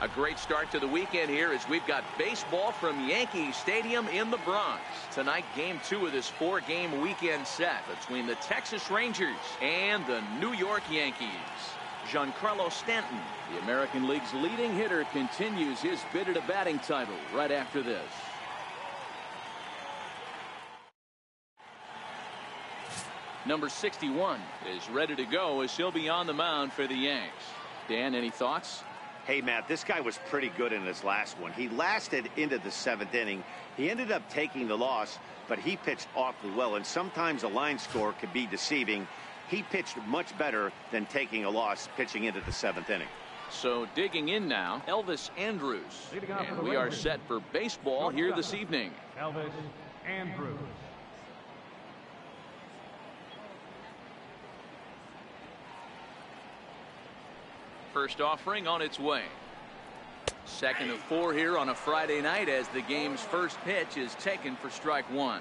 A great start to the weekend here as we've got baseball from Yankee Stadium in the Bronx. Tonight, Game 2 of this 4-game weekend set between the Texas Rangers and the New York Yankees. Giancarlo Stanton, the American League's leading hitter, continues his bid at a batting title right after this. Number 61 is ready to go as he'll be on the mound for the Yanks. Dan, any thoughts? Hey, Matt, this guy was pretty good in his last one. He lasted into the 7th inning. He ended up taking the loss, but he pitched awfully well, and sometimes a line score can be deceiving. He pitched much better than taking a loss pitching into the 7th inning. So digging in now, Elvis Andrus. And we are set for baseball here this evening. Elvis Andrus. First offering on its way. Second of 4 here on a Friday night as the game's first pitch is taken for strike 1.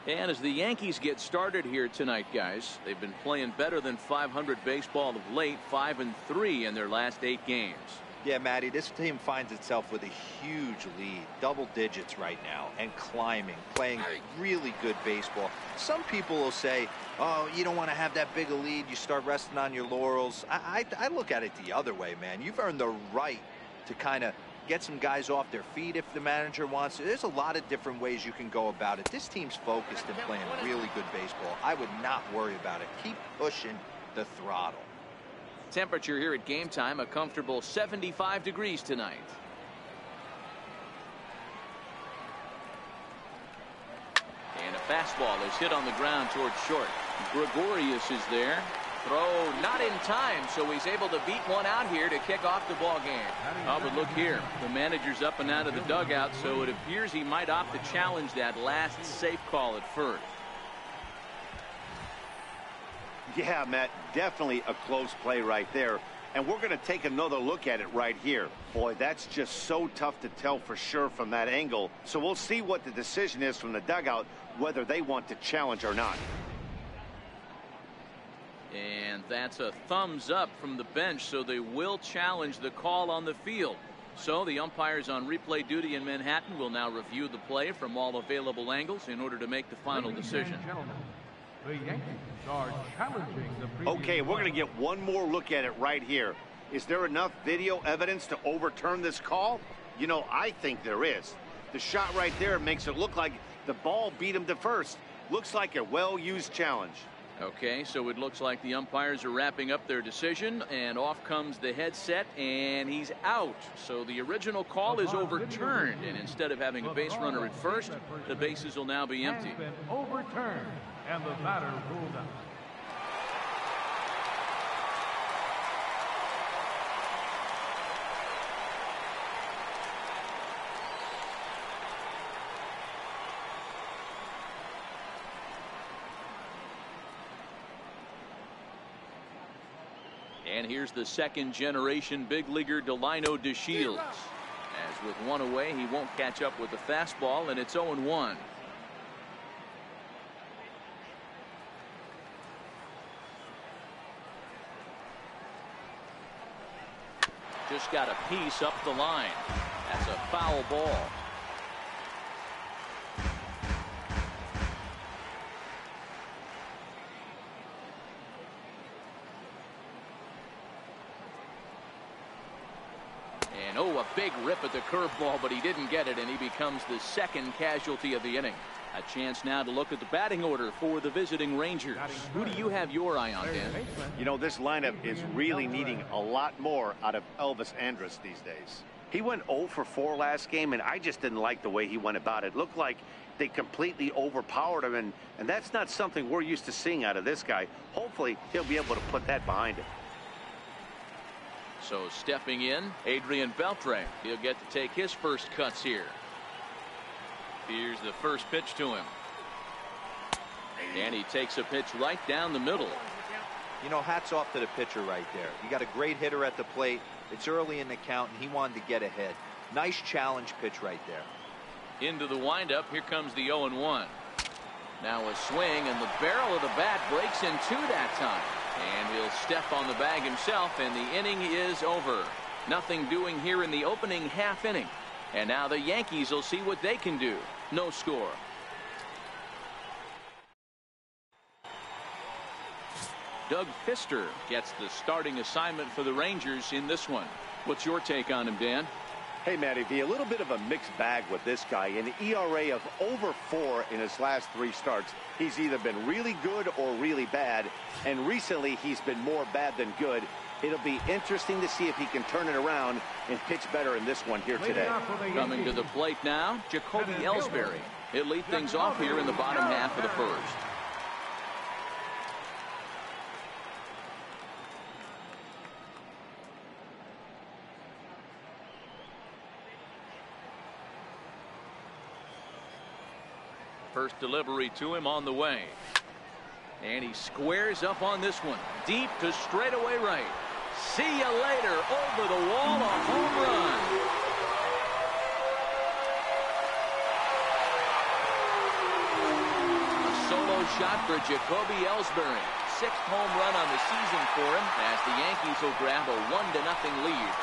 And as the Yankees get started here tonight, guys, they've been playing better than .500 baseball of late, 5-3 in their last 8 games. Yeah, Matty, this team finds itself with a huge lead, double digits right now, and climbing, playing really good baseball. Some people will say, oh, you don't want to have that big a lead, you start resting on your laurels. I look at it the other way, man. You've earned the right to kind of get some guys off their feet if the manager wants to. There's a lot of different ways you can go about it. This team's focused and playing really good baseball. I would not worry about it. Keep pushing the throttle. Temperature here at game time, a comfortable 75 degrees tonight. And a fastball is hit on the ground towards short. Gregorius is there. Throw not in time, so he's able to beat one out here to kick off the ball game. Oh, but look here. The manager's up and out of the dugout, so it appears he might opt to challenge that last safe call at first. Yeah, Matt, definitely a close play right there. And we're going to take another look at it right here. Boy, that's just so tough to tell for sure from that angle. So we'll see what the decision is from the dugout, whether they want to challenge or not. And that's a thumbs up from the bench, so they will challenge the call on the field. So the umpires on replay duty in Manhattan will now review the play from all available angles in order to make the final decision. The Yankees are challenging the previous Okay, we're going to get one more look at it right here. Is there enough video evidence to overturn this call? You know, I think there is. The shot right there makes it look like the ball beat him to first. Looks like a well-used challenge. Okay, so it looks like the umpires are wrapping up their decision, and off comes the headset, and he's out. So the original call is overturned, and instead of having a base runner at first, the bases will now be empty. Overturned, and the batter ruled out. And here's the second-generation big leaguer Delino DeShields. As with one away, he won't catch up with the fastball, and it's 0-1. Just got a piece up the line. That's a foul ball. And oh, a big rip at the curveball, but he didn't get it, and he becomes the second casualty of the inning. A chance now to look at the batting order for the visiting Rangers. Who do you have your eye on, Dan? You know, this lineup is really needing a lot more out of Elvis Andrus these days. He went 0 for 4 last game, and I just didn't like the way he went about it. Looked like they completely overpowered him, and that's not something we're used to seeing out of this guy. Hopefully, he'll be able to put that behind him. So stepping in, Adrian Beltre. He'll get to take his first cuts here. Here's the first pitch to him. And he takes a pitch right down the middle. You know, hats off to the pitcher right there. You got a great hitter at the plate. It's early in the count, and he wanted to get ahead. Nice challenge pitch right there. Into the windup. Here comes the 0-1. Now a swing, and the barrel of the bat breaks in two that time. And he'll step on the bag himself, and the inning is over. Nothing doing here in the opening half inning. And now the Yankees will see what they can do. No score. Doug Fister gets the starting assignment for the Rangers in this one. What's your take on him, Dan? Hey, Matty V, a little bit of a mixed bag with this guy. An ERA of over 4 in his last 3 starts. He's either been really good or really bad, and recently he's been more bad than good. It'll be interesting to see if he can turn it around and pitch better in this one here today. Coming to the plate now, Jacoby Ellsbury. He'll lead things off here in the bottom half of the first. First delivery to him on the way. And he squares up on this one. Deep to straightaway right. See you later. Over the wall, a home run. A solo shot for Jacoby Ellsbury. 6th home run on the season for him as the Yankees will grab a 1-0 lead.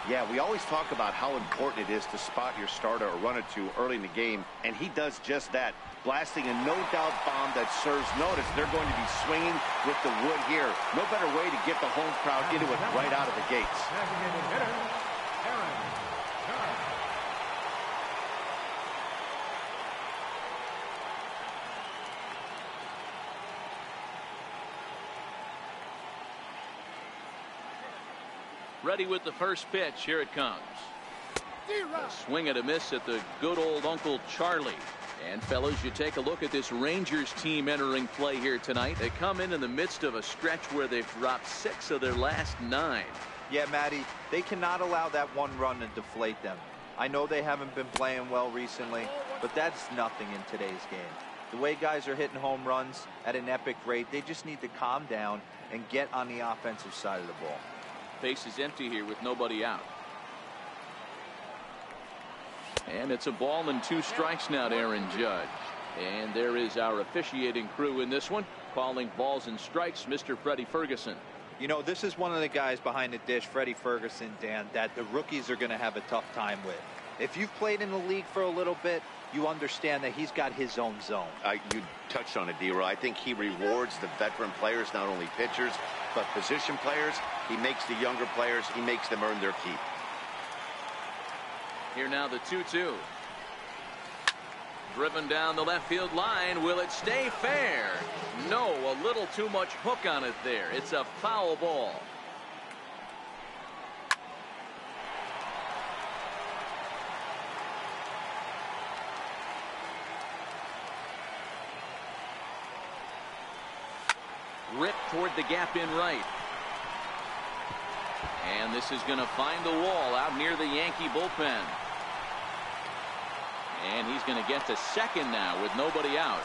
Yeah, we always talk about how important it is to spot your starter or run it to early in the game, and he does just that, blasting a no-doubt bomb that serves notice. They're going to be swinging with the wood here. No better way to get the home crowd into it right out of the gates. Ready with the first pitch. Here it comes. A swing and a miss at the good old Uncle Charlie. And fellas, you take a look at this Rangers team entering play here tonight. They come in the midst of a stretch where they've dropped 6 of their last 9. Yeah, Matty, they cannot allow that one run to deflate them. I know they haven't been playing well recently, but that's nothing in today's game. The way guys are hitting home runs at an epic rate, they just need to calm down and get on the offensive side of the ball. Base is empty here with nobody out. And it's a ball and 2 strikes now to Aaron Judge. And there is our officiating crew in this one, calling balls and strikes, Mr. Freddie Ferguson. You know, this is one of the guys behind the dish, Freddie Ferguson, Dan, that the rookies are going to have a tough time with. If you've played in the league for a little bit, you understand that he's got his own zone. You touched on it, D-Roy. I think he rewards the veteran players, not only pitchers, but position players. He makes the younger players, he makes them earn their keep. Here now the 2-2. Driven down the left field line. Will it stay fair? No, a little too much hook on it there. It's a foul ball. Ripped toward the gap in right. And this is going to find the wall out near the Yankee bullpen. And he's going to get to second now with nobody out.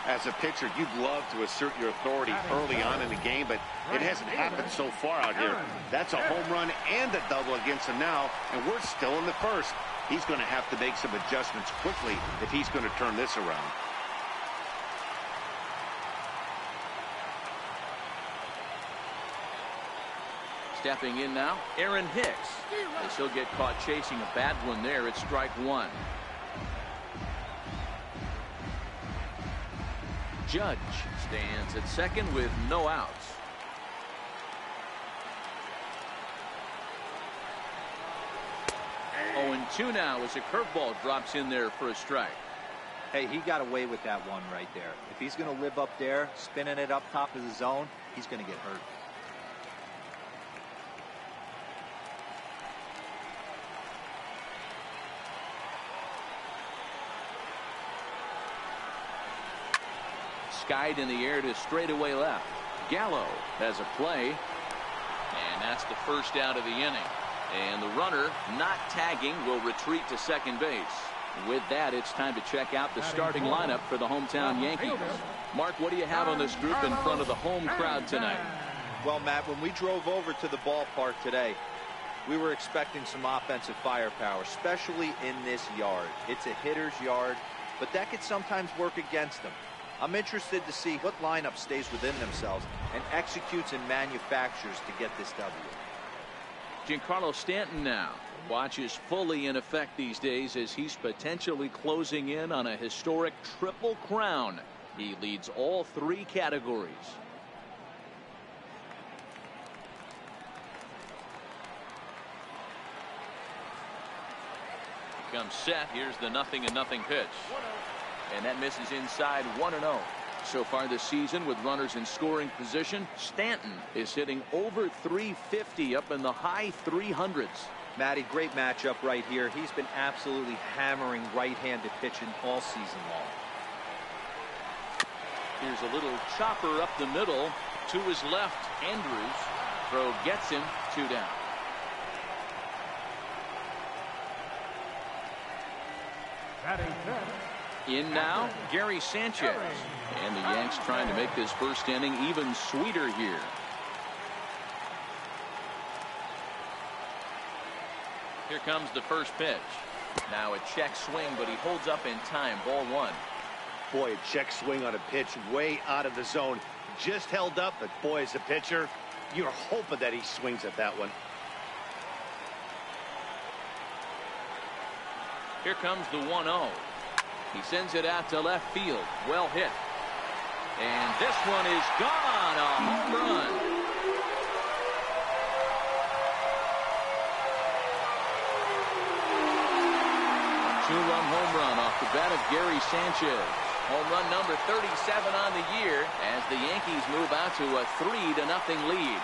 As a pitcher, you'd love to assert your authority early on in the game, but it hasn't happened so far out here. That's a home run and a double against him now, and we're still in the first. He's going to have to make some adjustments quickly if he's going to turn this around. Stepping in now, Aaron Hicks. As he'll get caught chasing a bad one there. It's strike 1. Judge stands at second with no outs. Oh, 2 now as a curveball drops in there for a strike. Hey, he got away with that one right there. If he's going to live up there, spinning it up top of the zone, he's going to get hurt. Skied in the air to straightaway left. Gallo has a play. And that's the first out of the inning. And the runner, not tagging, will retreat to second base. With that, it's time to check out the starting lineup for the hometown Yankees. Mark, what do you have on this group in front of the home crowd tonight? Well, Matt, when we drove over to the ballpark today, we were expecting some offensive firepower, especially in this yard. It's a hitter's yard. but that could sometimes work against them. I'm interested to see what lineup stays within themselves and executes and manufactures to get this W. Giancarlo Stanton now. Watch is fully in effect these days as he's potentially closing in on a historic triple crown. He leads all three categories. Here comes Seth. Here's the 0-0 pitch. And that misses inside 1-0. So far this season with runners in scoring position, Stanton is hitting over 350 up in the high 300s. Matty, great matchup right here. He's been absolutely hammering right-handed pitching all season long. Here's a little chopper up the middle to his left. Andrews. Throw gets him. 2 down. In now, Gary Sanchez. And the Yanks trying to make this first inning even sweeter here. Here comes the first pitch. Now a check swing, but he holds up in time. Ball 1. Boy, a check swing on a pitch way out of the zone. Just held up, but boy, as a pitcher, you're hoping that he swings at that one. Here comes the 1-0. He sends it out to left field. Well hit. And this one is gone. A home run. Two-run home run off the bat of Gary Sanchez. Home run number 37 on the year as the Yankees move out to a 3-0 lead.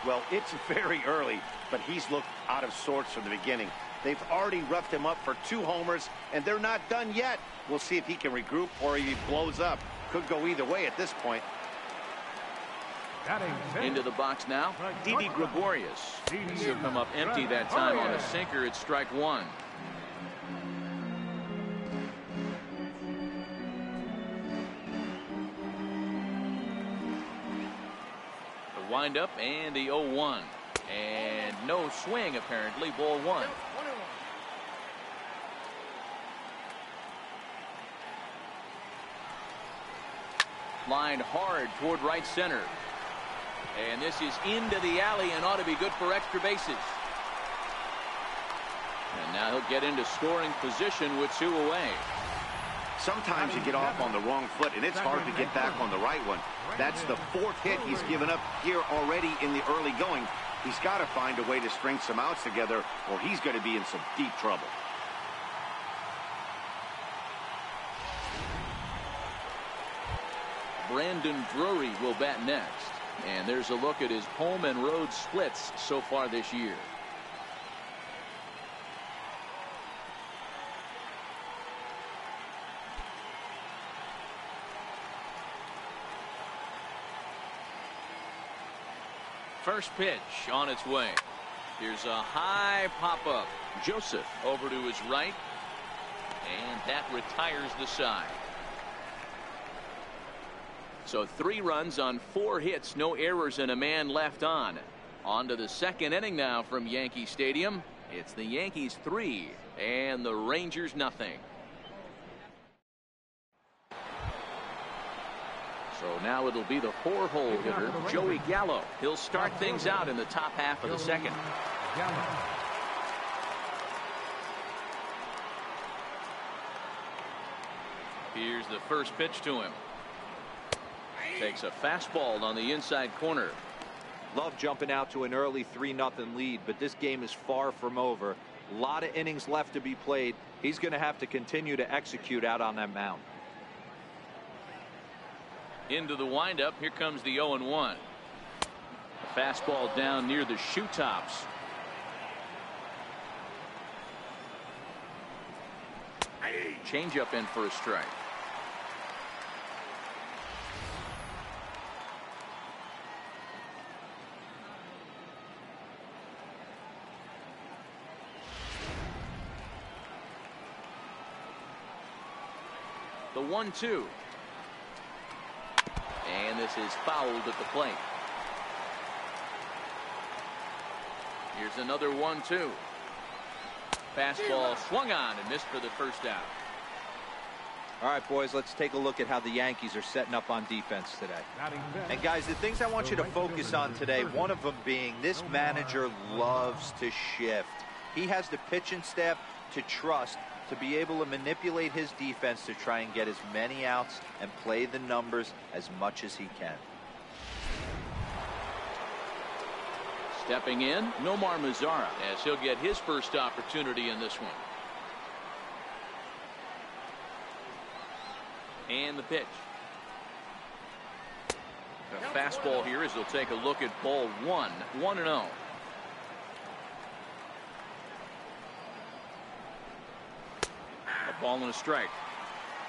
Well, it's very early, but he's looked out of sorts from the beginning. They've already roughed him up for 2 homers, and they're not done yet. We'll see if he can regroup or if he blows up. Could go either way at this point. Into the box now, Didi Gregorius. He'll come up empty that time on a sinker at strike 1. The windup and the 0-1. And no swing apparently. Ball 1. Lined hard toward right center. And this is into the alley and ought to be good for extra bases. And now he'll get into scoring position with 2 away. Sometimes you get off on the wrong foot, and it's hard to get back on the right one. That's the 4th hit he's given up here already in the early going. He's got to find a way to string some outs together, or he's going to be in some deep trouble. Brandon Drury will bat next. And there's a look at his home and road splits so far this year. First pitch on its way. Here's a high pop-up. Joseph over to his right. And that retires the side. So 3 runs on 4 hits, no errors, and a man left on. On to the second inning now from Yankee Stadium. It's the Yankees 3 and the Rangers nothing. So now it'll be the 4-hole hitter, Joey Gallo. He'll start things out in the top half of the second. Here's the first pitch to him. Takes a fastball on the inside corner. Love jumping out to an early 3-0 lead, but this game is far from over. A lot of innings left to be played. He's going to have to continue to execute out on that mound. Into the windup. Here comes the 0-1. Fastball down near the shoe tops. Changeup in for a strike. The 1-2. And this is fouled at the plate. Here's another 1-2. Fastball swung on and missed for the first out. All right, boys, let's take a look at how the Yankees are setting up on defense today. And guys, the things I want you to focus on today, one of them being this manager loves to shift. He has the pitching staff to trust to be able to manipulate his defense to try and get as many outs and play the numbers as much as he can. Stepping in, Nomar Mazara, as he'll get his first opportunity in this one. And the pitch. A fastball here as he'll take a look at ball 1, 1-0. A ball and a strike.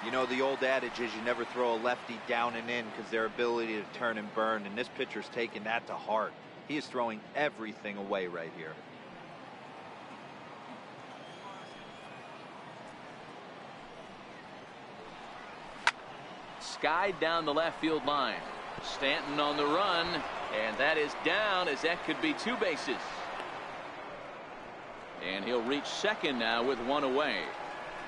You know, the old adage is you never throw a lefty down and in because their ability to turn and burn, and this pitcher's taking that to heart. He is throwing everything away right here. Skied down the left field line. Stanton on the run, and that is down as that could be 2 bases. And he'll reach second now with 1 away.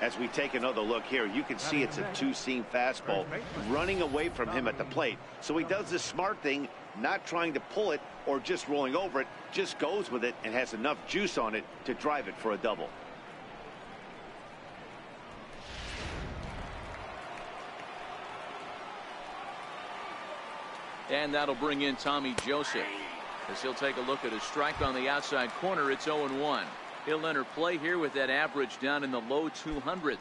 As we take another look here, you can see it's a 2-seam fastball running away from him at the plate. So he does the smart thing, not trying to pull it or just rolling over it, just goes with it and has enough juice on it to drive it for a double. And that'll bring in Tommy Joseph as he'll take a look at a strike on the outside corner. It's 0-1. He'll enter play here with that average down in the low 200s.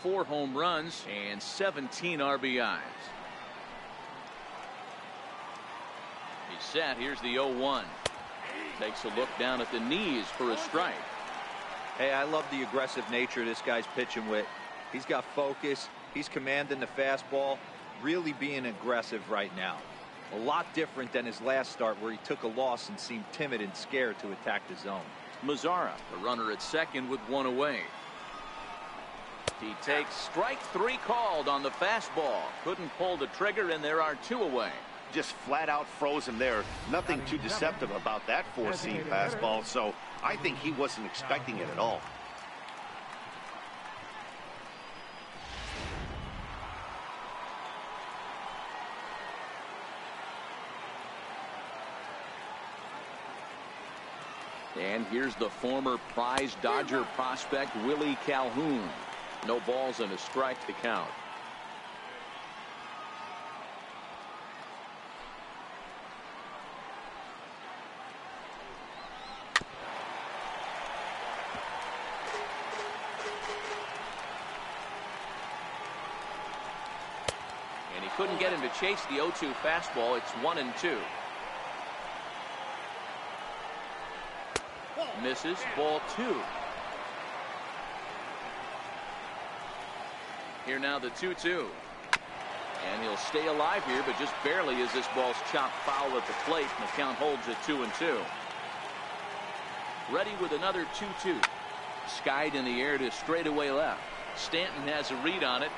4 home runs and 17 RBIs. He's set. Here's the 0-1. Takes a look down at the knees for a strike. Hey, I love the aggressive nature this guy's pitching with. He's got focus. He's commanding the fastball. Really being aggressive right now. A lot different than his last start where he took a loss and seemed timid and scared to attack the zone. Mazara, the runner at second with 1 away. He takes strike 3 called on the fastball. Couldn't pull the trigger, and there are 2 away. Just flat out froze him there. Nothing too deceptive about that 4-seam fastball, so I think he wasn't expecting it at all. And here's the former prize Dodger prospect Willie Calhoun. No balls and a strike to count. And he couldn't get him to chase the 0-2 fastball. It's 1-2. Misses, ball 2. Here now the 2-2. And he'll stay alive here, but just barely as this ball's chopped foul at the plate, and the count holds at 2-2. Ready with another 2-2. Skied in the air to straightaway left. Stanton has a read on it.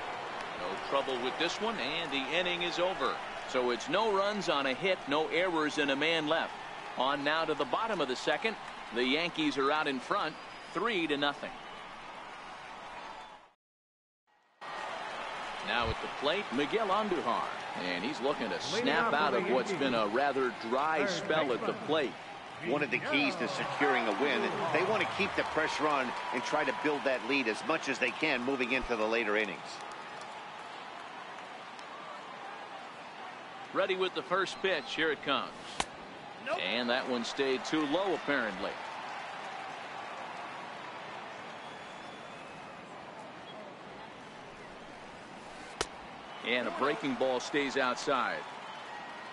No trouble with this one, and the inning is over. So it's no runs on a hit, no errors, and a man left. On now to the bottom of the second. The Yankees are out in front, 3-0. Now at the plate, Miguel Andujar, and he's looking to snap out of what's been a rather dry spell at the plate. One of the keys to securing a win, they want to keep the pressure on and try to build that lead as much as they can moving into the later innings. Ready with the first pitch. Here it comes. And that one stayed too low, apparently. And a breaking ball stays outside.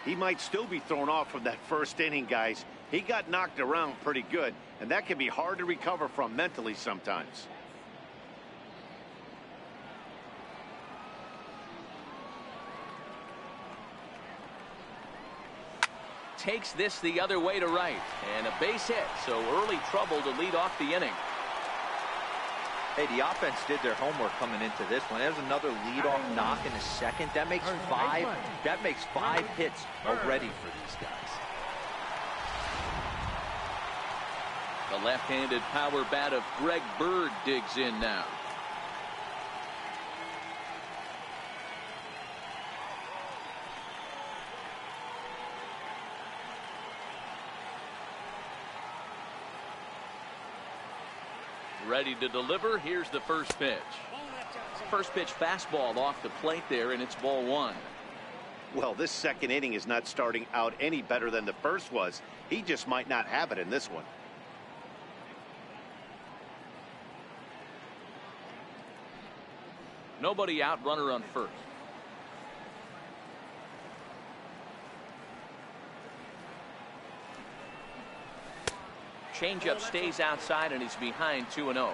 He might still be thrown off from that first inning, guys. He got knocked around pretty good, and that can be hard to recover from mentally sometimes. Takes this the other way to right, and a base hit, so early trouble to lead off the inning. Hey, the offense did their homework coming into this one. There's another leadoff knock in the second. That makes 5. That makes 5 hits already for these guys. The left-handed power bat of Greg Bird digs in now. Ready to deliver. Here's the first pitch. First pitch fastball off the plate there, and it's ball one. Well, this second inning is not starting out any better than the first was. He just might not have it in this one. Nobody out, runner on first. Changeup stays outside, and he's behind 2-0.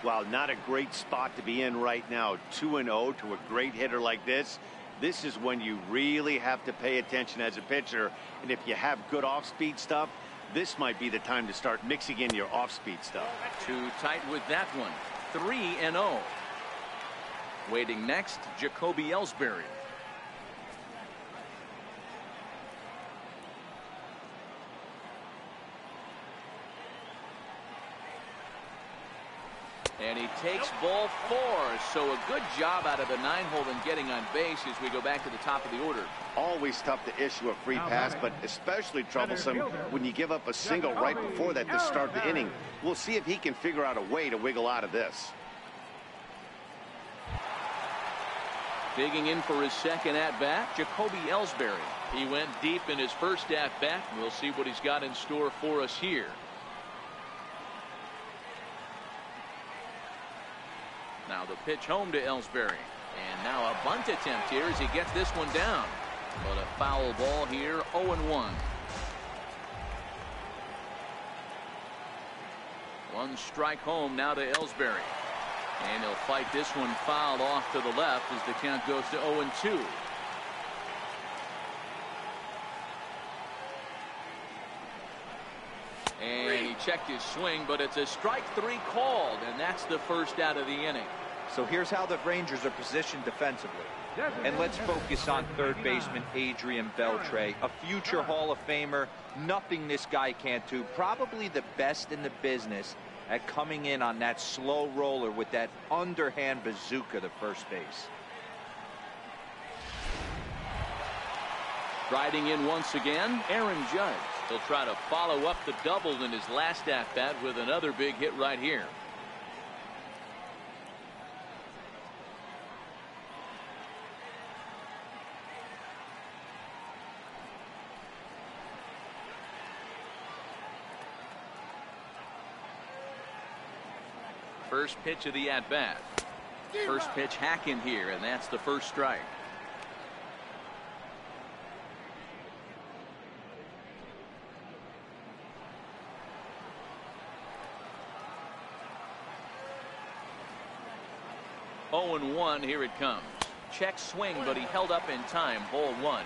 Wow, not a great spot to be in right now. 2-0 to a great hitter like this. This is when you really have to pay attention as a pitcher. And if you have good off-speed stuff, this might be the time to start mixing in your off-speed stuff. Too tight with that one. 3-0. Waiting next, Jacoby Ellsbury. And he takes ball four. So a good job out of the 9-hole in getting on base as we go back to the top of the order. Always tough to issue a free pass, but especially troublesome when you give up a single right before that to start the inning. We'll see if he can figure out a way to wiggle out of this. Digging in for his second at-bat, Jacoby Ellsbury. He went deep in his first at-bat. We'll see what he's got in store for us here. Now the pitch home to Ellsbury. And now a bunt attempt here as he gets this one down. But a foul ball here, 0-1. One strike home now to Ellsbury. And he'll fight this one fouled off to the left as the count goes to 0-2. And he checked his swing, but it's a strike three called, and that's the first out of the inning. So here's how the Rangers are positioned defensively. And let's focus on third baseman Adrian Beltre, a future Hall of Famer. Nothing this guy can't do. Probably the best in the business at coming in on that slow roller with that underhand bazooka to first base. Riding in once again, Aaron Judge. He'll try to follow up the double in his last at-bat with another big hit right here. First pitch of the at-bat. First pitch hack in here, and that's the first strike. Oh, and 1, here it comes. Check swing, but he held up in time. Ball one.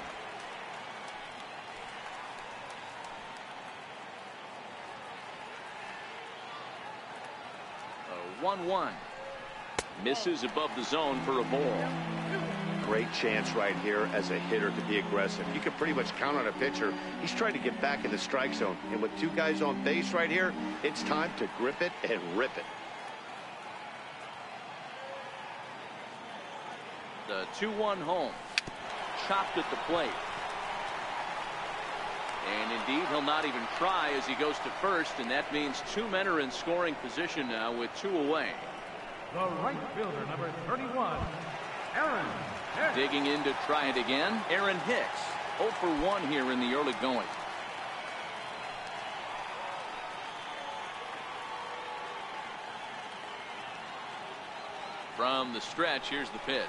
A 1-1. Misses above the zone for a ball. Great chance right here as a hitter to be aggressive. You can pretty much count on a pitcher. He's trying to get back in the strike zone. And with two guys on base right here, it's time to grip it and rip it. The 2-1 home. Chopped at the plate. And indeed, he'll not even try as he goes to first, and that means two men are in scoring position now with two away. The right fielder, number 31, Aaron Hicks. Digging in to try it again, Aaron Hicks. 0 for 1 here in the early going. From the stretch, here's the pitch.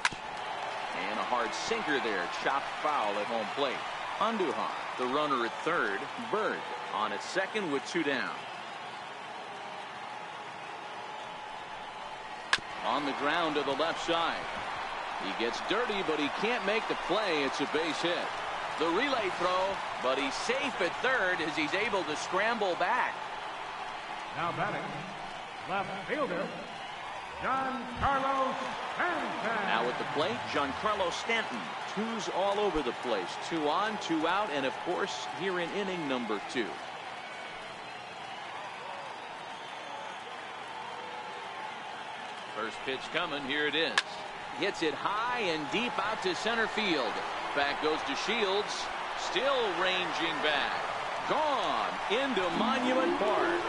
And a hard sinker there, chopped foul at home plate. Andujar, the runner at third. Bird on at second with two down. On the ground to the left side. He gets dirty, but he can't make the play. It's a base hit. The relay throw, but he's safe at third as he's able to scramble back. Now batting, left fielder, Giancarlo Stanton. Now at the plate, Giancarlo Stanton. Twos all over the place. 2 on, 2 out, and of course, here in inning number 2. First pitch coming. Here it is. Hits it high and deep out to center field. Back goes to Shields. Still ranging back. Gone into Monument Park.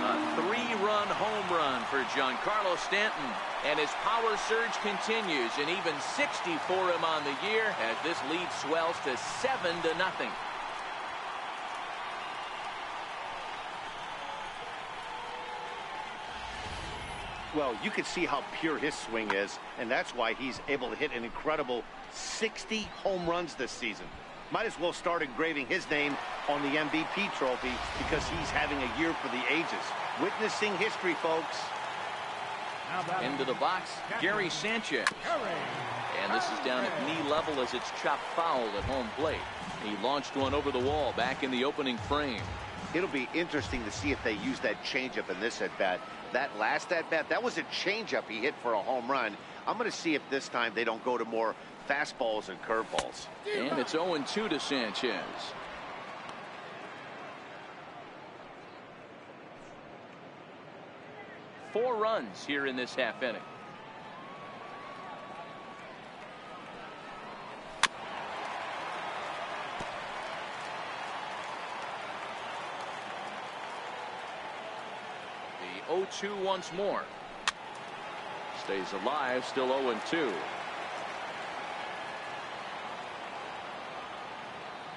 A 3-run home run for Giancarlo Stanton. And his power surge continues. And even 60 for him on the year as this lead swells to 7-0. Well, you can see how pure his swing is, and that's why he's able to hit an incredible 60 home runs this season. Might as well start engraving his name on the MVP trophy because he's having a year for the ages. Witnessing history, folks. Into the box, Gary Sanchez. And this is down at knee level as it's chopped foul at home plate. He launched one over the wall back in the opening frame. It'll be interesting to see if they use that changeup in this at-bat. That last at-bat, that was a changeup he hit for a home run. I'm going to see if this time they don't go to more fastballs and curveballs. And it's 0-2 to Sanchez. Four runs here in this half inning. The 0-2 once more. Stays alive, still 0-2.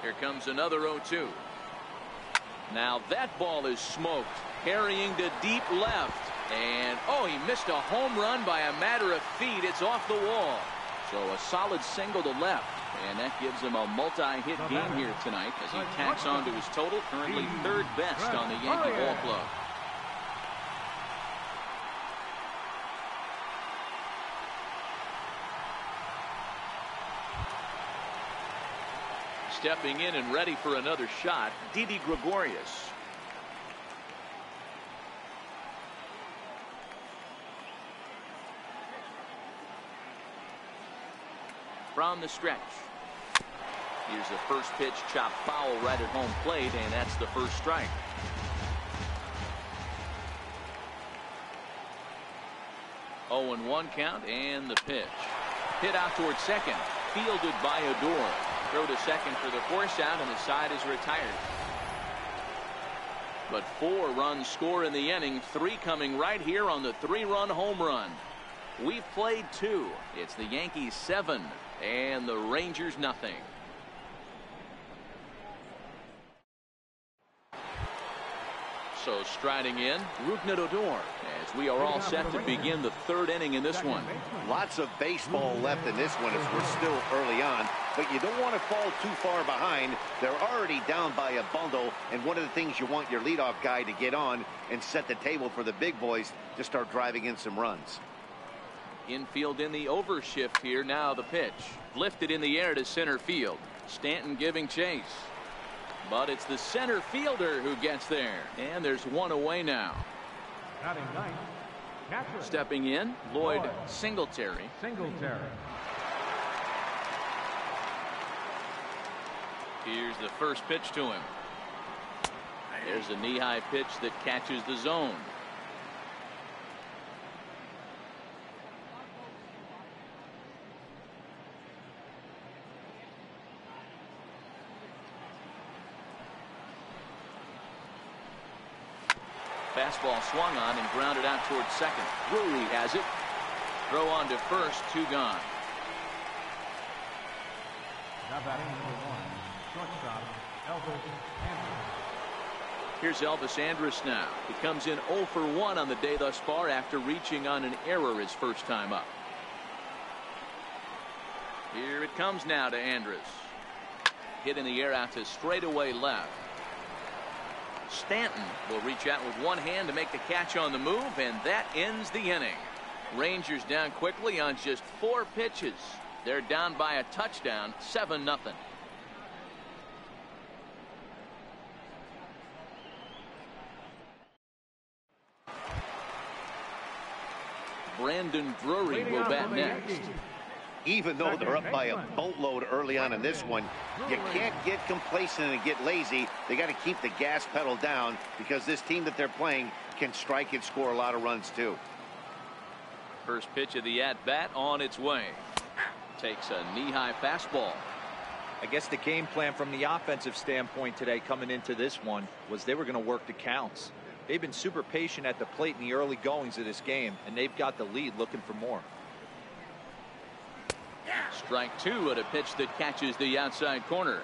Here comes another 0-2. Now that ball is smoked, carrying to deep left. And, oh, he missed a home run by a matter of feet. It's off the wall. So a solid single to left. And that gives him a multi-hit game here tonight as he tacks on to his total. Currently third best on the Yankee ball club. Stepping in and ready for another shot, Didi Gregorius. From the stretch. Here's the first pitch, chopped foul right at home plate, and that's the first strike. Oh, and 1 count, and the pitch. Hit out towards second, fielded by Odor. Throw to second for the force out, and the side is retired. But 4 runs score in the inning, 3 coming right here on the 3-run home run. We've played 2. It's the Yankees 7 and the Rangers nothing. So striding in, Rougned Odor, as we are all set to begin the 3rd inning in this one. Lots of baseball left in this one as we're still early on, but you don't want to fall too far behind. They're already down by a bundle, and one of the things you want your leadoff guy to get on and set the table for the big boys to start driving in some runs. Infield in the overshift here. Now the pitch lifted in the air to center field. Stanton giving chase, but it's the center fielder who gets there, and there's one away now. Stepping in, Lloyd Singletary. Here's the first pitch to him. There's a knee-high pitch that catches the zone. Fastball swung on and grounded out towards second. Drury has it. Throw on to first, 2 gone. Now batting number 1, shortstop, Elvis Andrus. Here's Elvis Andrus now. He comes in 0 for 1 on the day thus far after reaching on an error his first time up. Here it comes now to Andrus. Hit in the air out to straightaway left. Stanton will reach out with one hand to make the catch on the move, and that ends the inning. Rangers down quickly on just 4 pitches. They're down by a touchdown, 7-0. Brandon Drury will bat next. even though they're up by a boatload early on in this one. You can't get complacent and get lazy. They got to keep the gas pedal down because this team that they're playing can strike and score a lot of runs too. First pitch of the at-bat on its way. Takes a knee-high fastball. I guess the game plan from the offensive standpoint today coming into this one was they were going to work the counts. They've been super patient at the plate in the early goings of this game, and they've got the lead looking for more. Strike two at a pitch that catches the outside corner.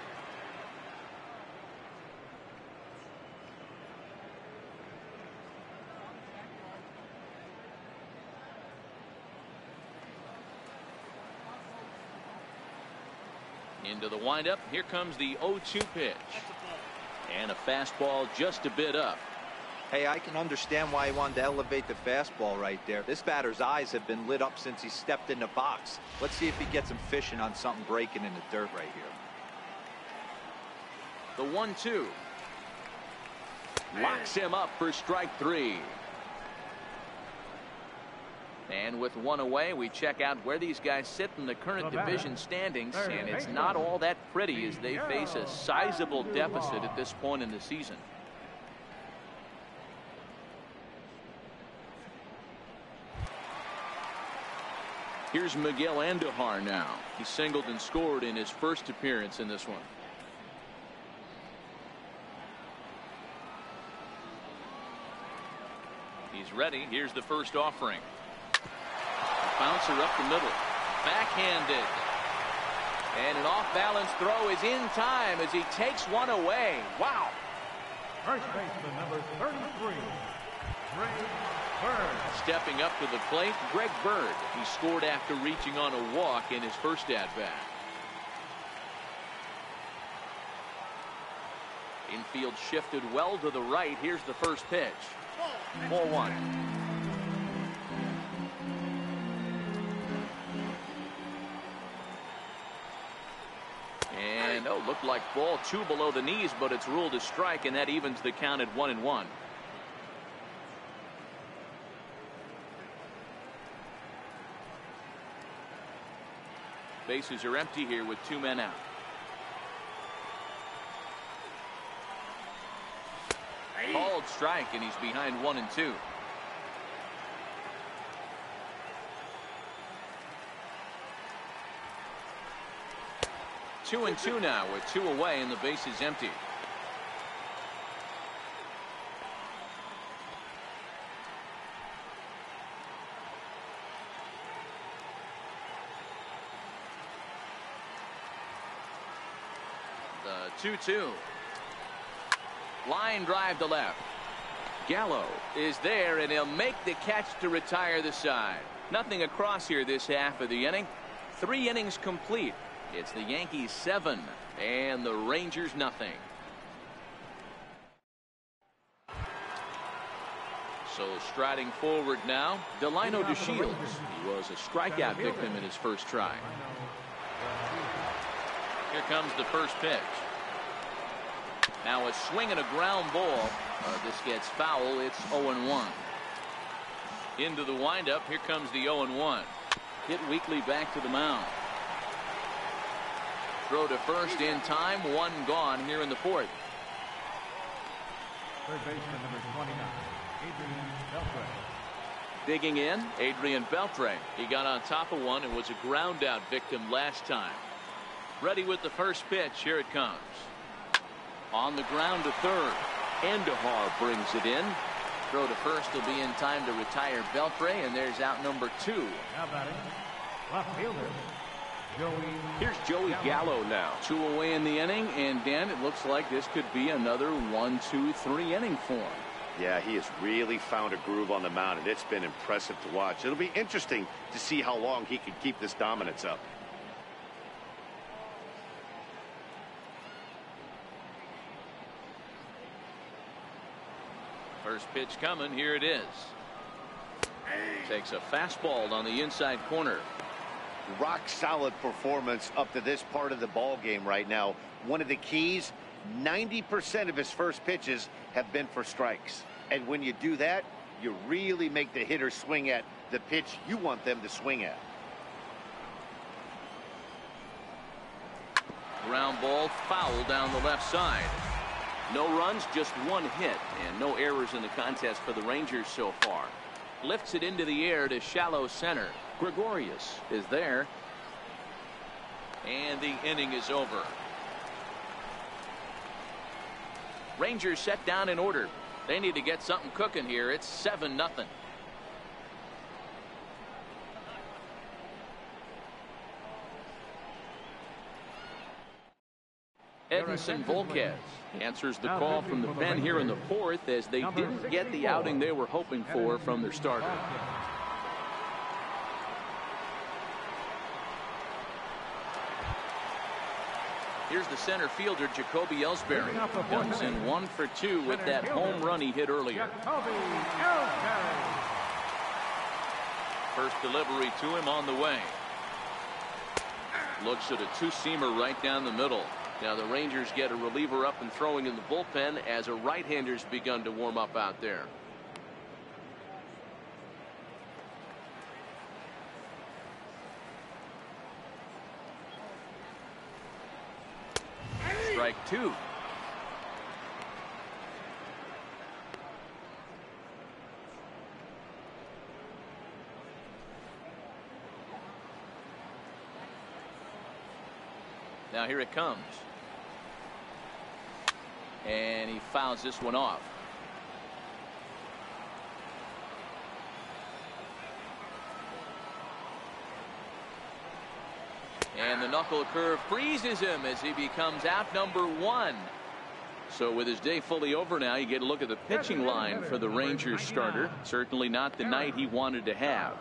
Into the windup. Here comes the 0-2 pitch. And a fastball just a bit up. Hey, I can understand why he wanted to elevate the fastball right there. This batter's eyes have been lit up since he stepped in the box. Let's see if he gets him fishing on something breaking in the dirt right here. The 1-2. Locks him up for strike three. And with one away, we check out where these guys sit in the current division standings, and it's not all that pretty as they face a sizable deficit at this point in the season. Here's Miguel Andujar now. He singled and scored in his first appearance in this one. He's ready. Here's the first offering. Bouncer up the middle. Backhanded. And an off-balance throw is in time as he takes one away. Wow. First baseman number 33, Greg Bird. Stepping up to the plate, Greg Bird. He scored after reaching on a walk in his first at-bat. Infield shifted well to the right. Here's the first pitch. 4-1. And looked like ball two below the knees, but it's ruled a strike, and that evens the count at 1-1. Bases are empty here with two men out. Called strike, and he's behind 1-2. Two and two now with two away and the base is empty. The 2-2. Line drive to left. Gallo is there, and he'll make the catch to retire the side. Nothing across here this half of the inning. 3 innings complete. It's the Yankees 7 and the Rangers nothing. So striding forward now, Delino DeShields. He was a strikeout victim in his first try. Here comes the first pitch. Now a swing and a ground ball. This gets foul. It's 0-1. Into the windup. Here comes the 0-1. Hit Weekly back to the mound. Throw to first in time. One gone here in the fourth. Third baseman number 29, Adrian Beltre. Digging in, Adrian Beltre. He got on top of one and was a ground out victim last time. Ready with the first pitch. Here it comes. On the ground to third. Andujar brings it in. Throw to first will be in time to retire Beltre, and there's out number 2. Now batting, left fielder, Here's Joey Gallo now. 2 away in the inning, and Dan, it looks like this could be another 1-2-3 inning for him. Yeah, he has really found a groove on the mound, and it's been impressive to watch. It'll be interesting to see how long he can keep this dominance up. First pitch coming. Here it is. Takes a fastball on the inside corner. Rock solid performance up to this part of the ball game right now. One of the keys, 90% of his first pitches have been for strikes. And when you do that, you really make the hitter swing at the pitch you want them to swing at. Ground ball foul down the left side. No runs, just one hit, and no errors in the contest for the Rangers so far. Lifts it into the air to shallow center. Gregorius is there. And the inning is over. Rangers set down in order. They need to get something cooking here. It's 7-0. Edinson Volquez answers the call from the pen here in the fourth, as they didn't get the outing they were hoping for from their starter. Here's the center fielder, Jacoby Ellsbury. Comes in 1 for 2 with that home run he hit earlier. First delivery to him on the way. Looks at a two-seamer right down the middle. Now the Rangers get a reliever up and throwing in the bullpen as a right-hander's begun to warm up out there. Strike two. Now here it comes. And he fouls this one off. And the knuckle curve freezes him as he becomes out number 1. So with his day fully over now, you get a look at the pitching line for the Rangers starter. Certainly not the night he wanted to have.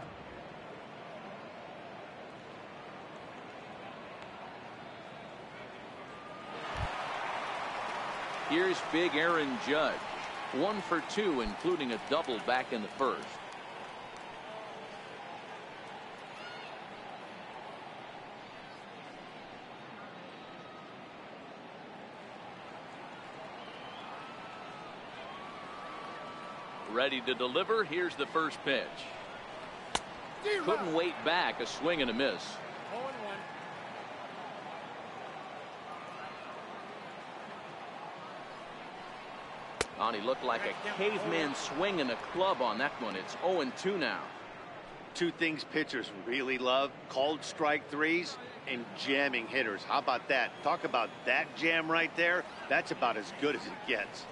Here's big Aaron Judge. 1 for 2, including a double back in the first. Ready to deliver. Here's the first pitch. Couldn't wait back. A swing and a miss. 0-1. He looked like a caveman swinging a club on that one. It's 0-2 now. Two things pitchers really love: called strike threes and jamming hitters. How about that? Talk about that jam right there. That's about as good as it gets.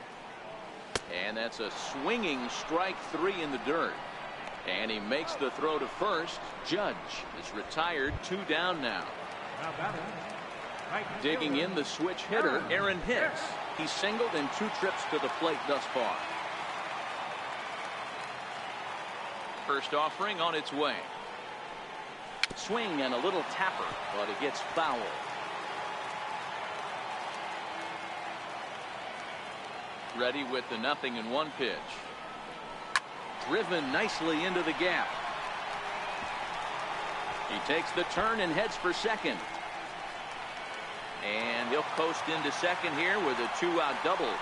And that's a swinging strike three in the dirt. And he makes the throw to first. Judge is retired. 2 down now. Digging in the switch hitter, Aaron Hicks. He's singled in 2 trips to the plate thus far. First offering on its way. Swing and a little tapper, but it gets foul. Ready with the 0-1 pitch. Driven nicely into the gap. He takes the turn and heads for second. And he'll coast into second here with a 2-out double.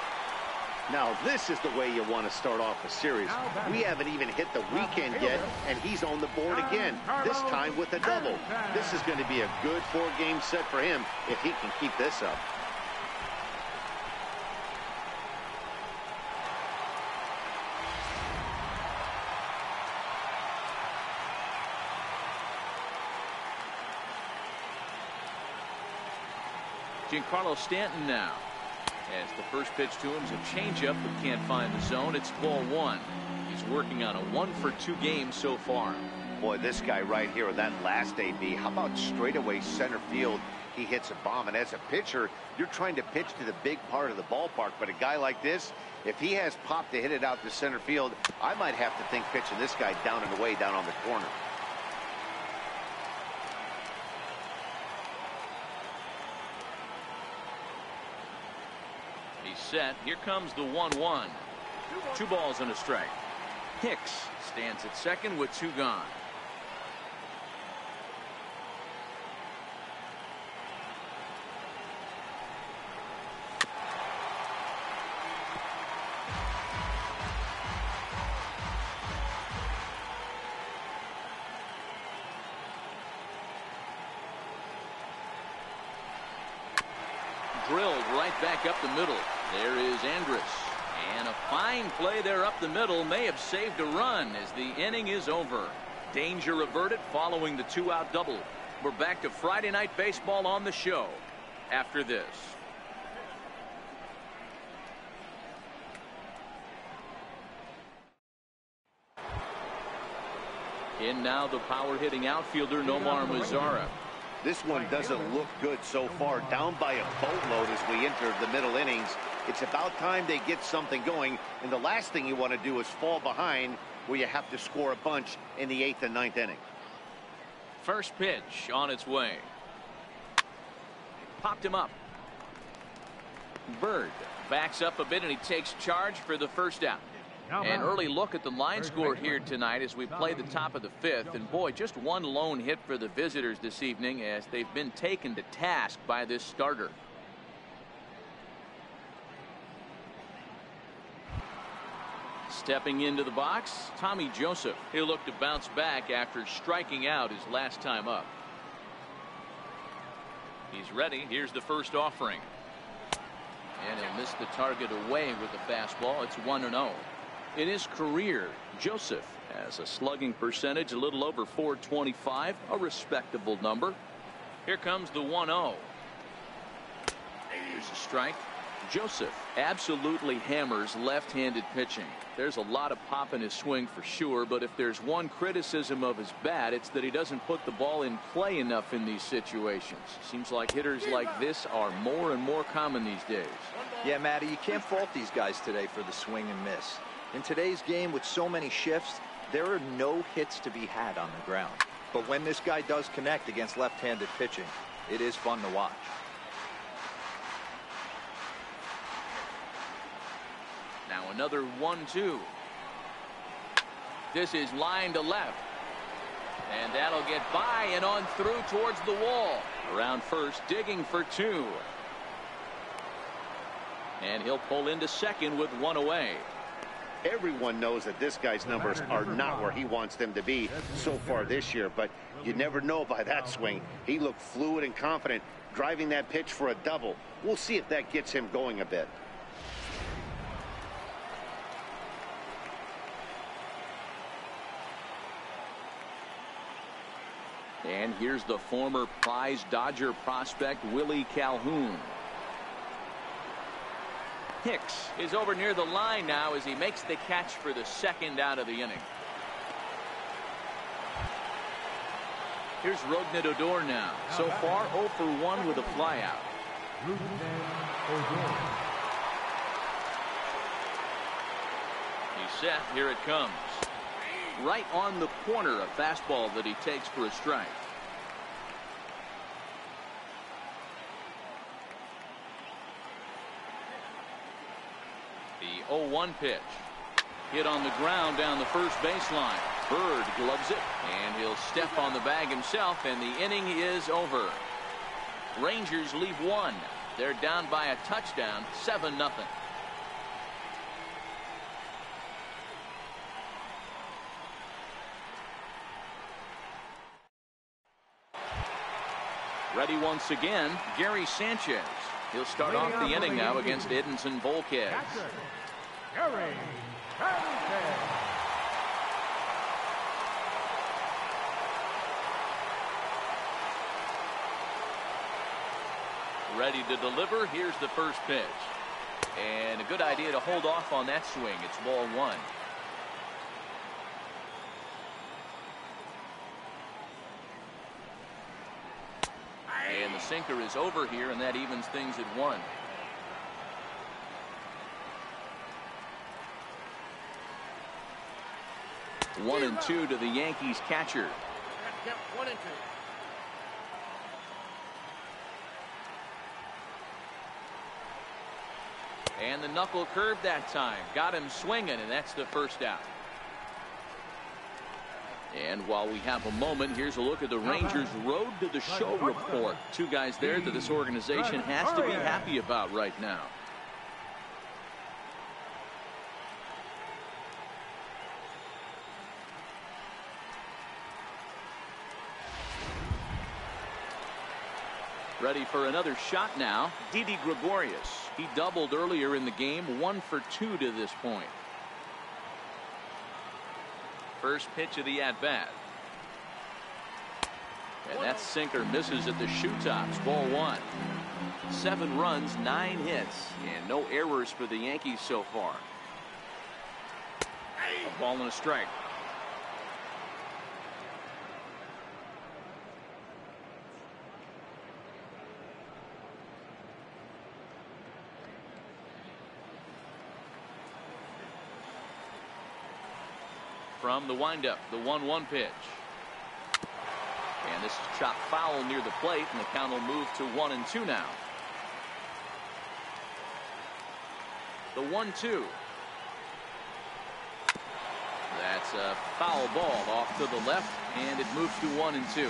Now this is the way you want to start off a series. We haven't even hit the weekend yet, and he's on the board again, this time with a double. This is going to be a good 4-game set for him if he can keep this up. Giancarlo Stanton now. As the first pitch to him is a changeup but can't find the zone. It's ball 1. He's working on a 1 for 2 game so far. Boy, this guy right here, that last AB, how about straightaway center field? He hits a bomb, and as a pitcher, you're trying to pitch to the big part of the ballpark, but a guy like this, if he has pop to hit it out to center field, I might have to think pitching this guy down and away down on the corner. Set. Here comes the 1-1. 2 balls and a strike. Hicks stands at second with 2 gone. drilled right back up the middle. There is Andrus. And a fine play there up the middle may have saved a run as the inning is over. Danger averted following the 2-out double. We're back to Friday Night Baseball on the show after this. In now the power-hitting outfielder Nomar Mazara. This one doesn't look good so far. Down by a boatload as we enter the middle innings. It's about time they get something going, and the last thing you want to do is fall behind where you have to score a bunch in the 8th and 9th inning. First pitch on its way. Popped him up. Bird backs up a bit and he takes charge for the first out. An early look at the line score here tonight as we play the top of the 5th. And boy, just one lone hit for the visitors this evening as they've been taken to task by this starter. Stepping into the box, Tommy Joseph. He'll look to bounce back after striking out his last time up. He's ready. Here's the first offering. And he'll miss the target away with the fastball. It's 1-0. In his career, Joseph has a slugging percentage a little over .425, a respectable number. Here comes the 1-0. Here's a strike. Joseph absolutely hammers left-handed pitching. There's a lot of pop in his swing for sure, but if there's one criticism of his bat, it's that he doesn't put the ball in play enough in these situations. Seems like hitters like this are more and more common these days. Yeah, Matty, you can't fault these guys today for the swing and miss. In today's game with so many shifts, there are no hits to be had on the ground. But when this guy does connect against left-handed pitching, it is fun to watch. Now another 1-2. This is line to left. And that'll get by and on through towards the wall. Around first, digging for 2. And he'll pull into second with 1 away. Everyone knows that this guy's numbers are not where he wants them to be so far this year, but you never know by that swing. He looked fluid and confident, driving that pitch for a double. We'll see if that gets him going a bit. And here's the former prize Dodger prospect Willie Calhoun. Hicks is over near the line now as he makes the catch for the second out of the inning. Here's Rougned Odor now. So far 0 for 1 with a flyout. He's set. Here it comes. Right on the corner, a fastball that he takes for a strike. The 0-1 pitch. Hit on the ground down the first baseline. Bird gloves it, and he'll step on the bag himself, and the inning is over. Rangers leave 1. They're down by a touchdown, 7-0. Ready once again, Gary Sanchez. He'll start off the inning now against Edinson Volquez. Gary Sanchez. Ready to deliver. Here's the first pitch. And a good idea to hold off on that swing. It's ball 1. And the sinker is over here, and that evens things at 1. One and 2 to the Yankees catcher. 1 and 2. And the knuckle curve that time. Got him swinging, and that's the first out. And while we have a moment, here's a look at the Rangers' road to the show report. 2 guys there that this organization has to be happy about right now. Ready for another shot now. Didi Gregorius. He doubled earlier in the game, 1 for 2 to this point. First pitch of the at-bat. And that sinker misses at the shoe tops. Ball 1. 7 runs, 9 hits, and no errors for the Yankees so far. A ball and a strike. From the windup, the 1-1 pitch. And this is chopped foul near the plate, and the count will move to 1-2 now. The 1-2. That's a foul ball off to the left, and it moves to 1-2.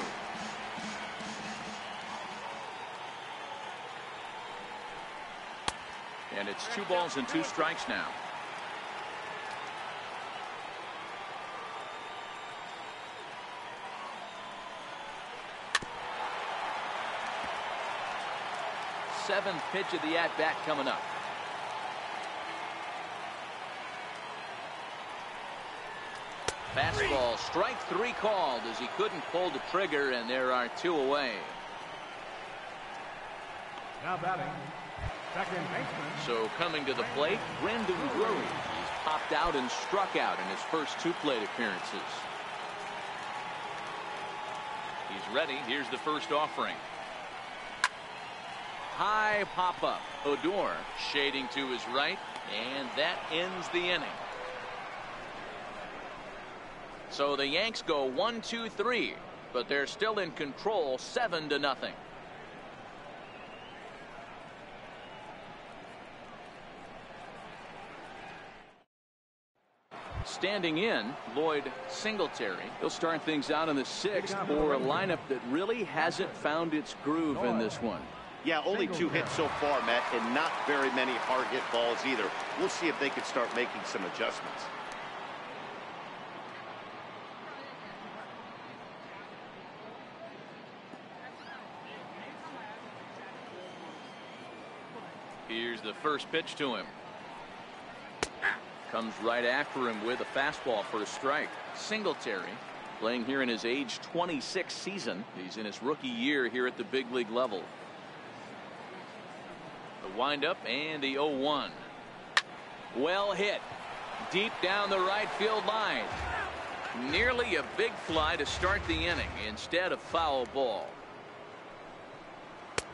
And it's 2 balls and 2 strikes now. Seventh pitch of the at-bat coming up. Fastball, strike 3 called as he couldn't pull the trigger, and there are 2 away. Now batting, second baseman. So coming to the plate, Brandon Drury. He's popped out and struck out in his first 2 plate appearances. He's ready. Here's the first offering. High pop-up. Odor shading to his right, and that ends the inning. So the Yanks go 1-2-3, but they're still in control, 7-0. Standing in, Lloyd Singletary. He'll start things out in the 6th for a lineup that really hasn't found its groove in this one. Yeah, only 2 hits so far, Matt, and not very many hard hit balls either. We'll see if they can start making some adjustments. Here's the first pitch to him. Comes right after him with a fastball for a strike. Singletary playing here in his age 26 season. He's in his rookie year here at the big league level. The windup and the 0-1. Well hit. Deep down the right field line. Nearly a big fly to start the inning instead of foul ball.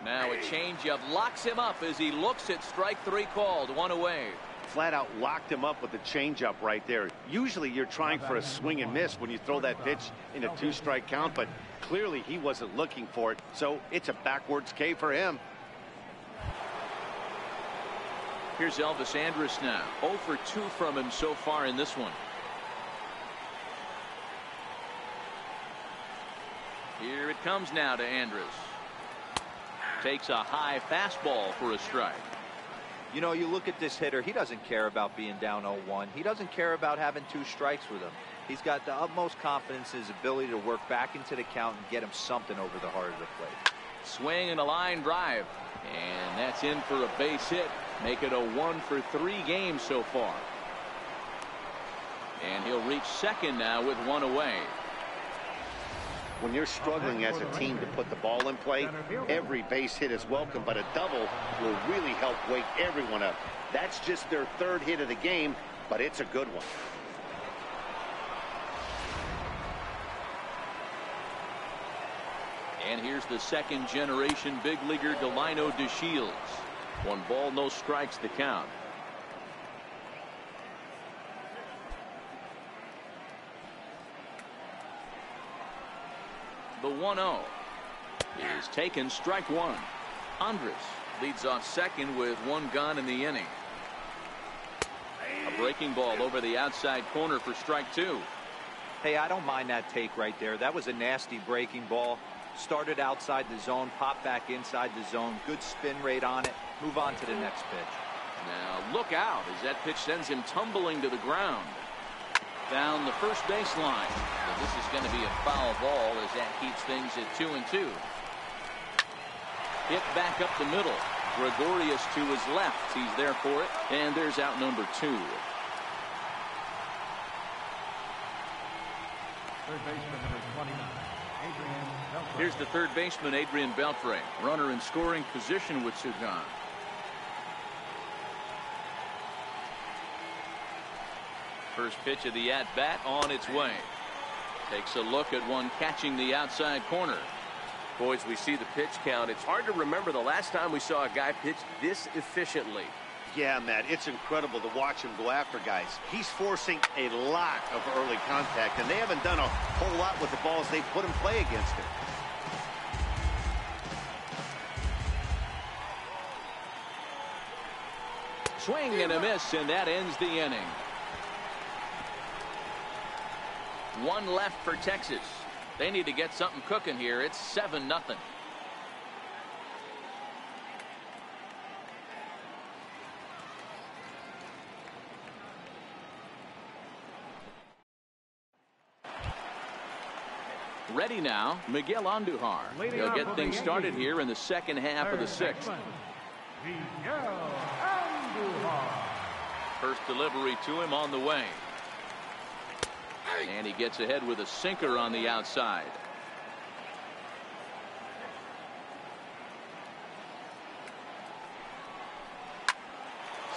Now a changeup locks him up as he looks at strike 3 called. 1 away. Flat out locked him up with the changeup right there. Usually you're trying for a swing and miss when you throw that pitch in a 2-strike count, but clearly he wasn't looking for it, so it's a backwards K for him. Here's Elvis Andrus now. 0 for 2 from him so far in this one. Here it comes now to Andrus. Takes a high fastball for a strike. You know, you look at this hitter, he doesn't care about being down 0-1. He doesn't care about having 2 strikes with him. He's got the utmost confidence in his ability to work back into the count and get him something over the heart of the plate. Swing and a line drive. And that's in for a base hit. Make it a 1 for 3 game so far. And he'll reach second now with 1 away. When you're struggling as a team to put the ball in play, every base hit is welcome, but a double will really help wake everyone up. That's just their 3rd hit of the game, but it's a good one. And here's the 2nd generation big leaguer Delino DeShields. 1 ball, no strikes the count. The 1-0 is taken, strike 1. Andrus leads off second with 1 gone in the inning. A breaking ball over the outside corner for strike 2. Hey, I don't mind that take right there. That was a nasty breaking ball. Started outside the zone, popped back inside the zone. Good spin rate on it. Move on to the next pitch. Now look out as that pitch sends him tumbling to the ground. Down the first base line. But this is going to be a foul ball as that keeps things at 2-2. Hit back up the middle. Gregorius to his left. He's there for it. And there's out number 2. Third baseman number 29, Adrian Beltre. Here's the third baseman, Adrian Beltre. Runner in scoring position with Sugan. First pitch of the at-bat on its way. Takes a look at one catching the outside corner. Boys, we see the pitch count. It's hard to remember the last time we saw a guy pitch this efficiently. Yeah, Matt, it's incredible to watch him go after guys. He's forcing a lot of early contact, and they haven't done a whole lot with the balls they put in play against him. Swing and a miss, and that ends the inning. One left for Texas. They need to get something cooking here. It's 7-0. Ready now, Miguel Andujar. He'll get things started here in the second half of the 6th. Miguel Andujar. First delivery to him on the way. And he gets ahead with a sinker on the outside.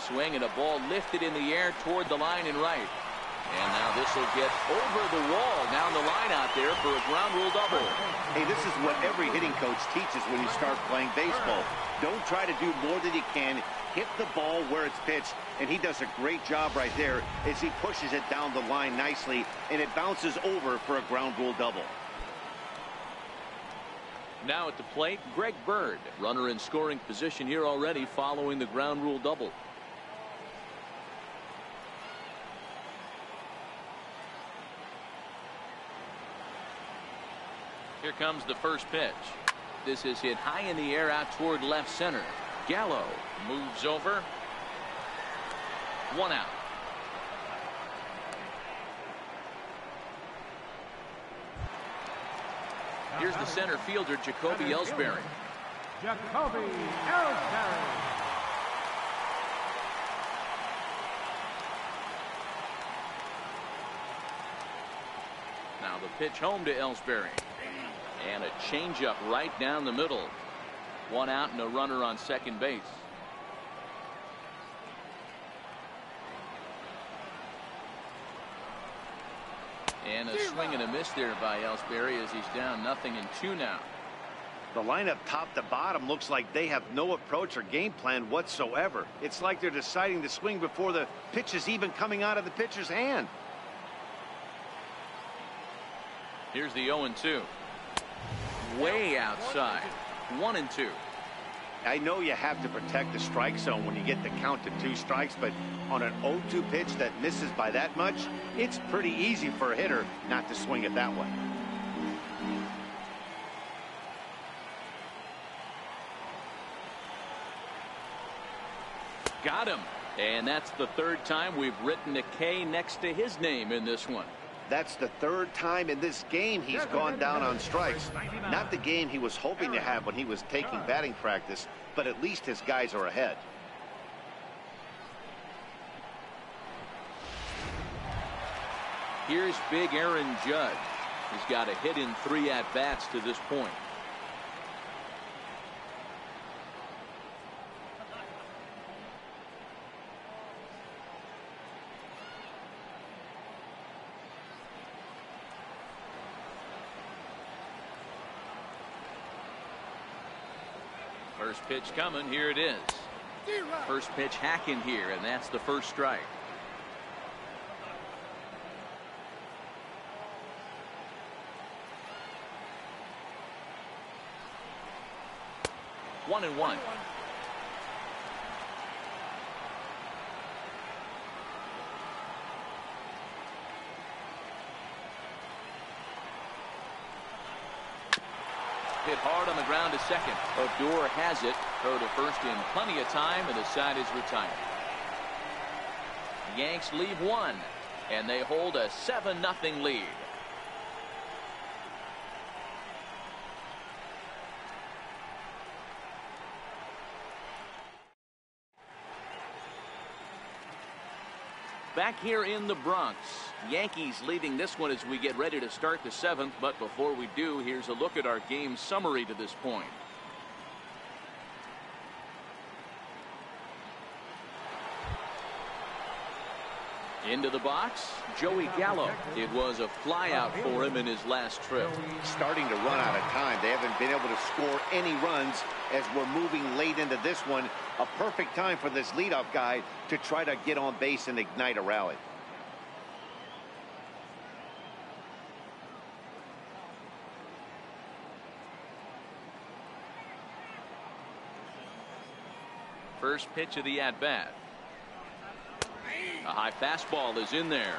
Swing and a ball lifted in the air toward the line and right. And now this will get over the wall down the line out there for a ground rule double. Hey, this is what every hitting coach teaches when you start playing baseball. Don't try to do more than you can. Hit the ball where it's pitched, and he does a great job right there as he pushes it down the line nicely, and it bounces over for a ground rule double. Now at the plate, Greg Bird. Runner in scoring position here already following the ground rule double. Here comes the first pitch. This is hit high in the air out toward left center. Gallo moves over. 1 out. Here's the center fielder, Jacoby Ellsbury. Jacoby Ellsbury. Now the pitch home to Ellsbury. And a changeup right down the middle. 1 out and a runner on second base. And a swing and a miss there by Ellsbury as he's down 0-2 now. The lineup top to bottom looks like they have no approach or game plan whatsoever. It's like they're deciding to swing before the pitch is even coming out of the pitcher's hand. Here's the 0-2. Way outside. 1-2. I know you have to protect the strike zone when you get the count to 2 strikes, but on an 0-2 pitch that misses by that much, it's pretty easy for a hitter not to swing it that way. Got him. And that's the 3rd time we've written a K next to his name in this one. That's the 3rd time in this game he's gone down on strikes. Not the game he was hoping to have when he was taking batting practice, but at least his guys are ahead. Here's big Aaron Judge. He's got a hit in 3 at-bats to this point. First pitch coming. Here it is. First pitch hacking here, and that's the first strike. One and one. Hit hard on the ground to second. Odor has it. Throw to first in plenty of time, and the side is retired. Yanks leave 1, and they hold a 7-0 lead. Back here in the Bronx, Yankees leading this one as we get ready to start the 7th. But before we do, here's a look at our game summary to this point. Into the box, Joey Gallo. It was a flyout for him in his last trip. Starting to run out of time. They haven't been able to score any runs as we're moving late into this one. A perfect time for this leadoff guy to try to get on base and ignite a rally. First pitch of the at-bat. A high fastball is in there.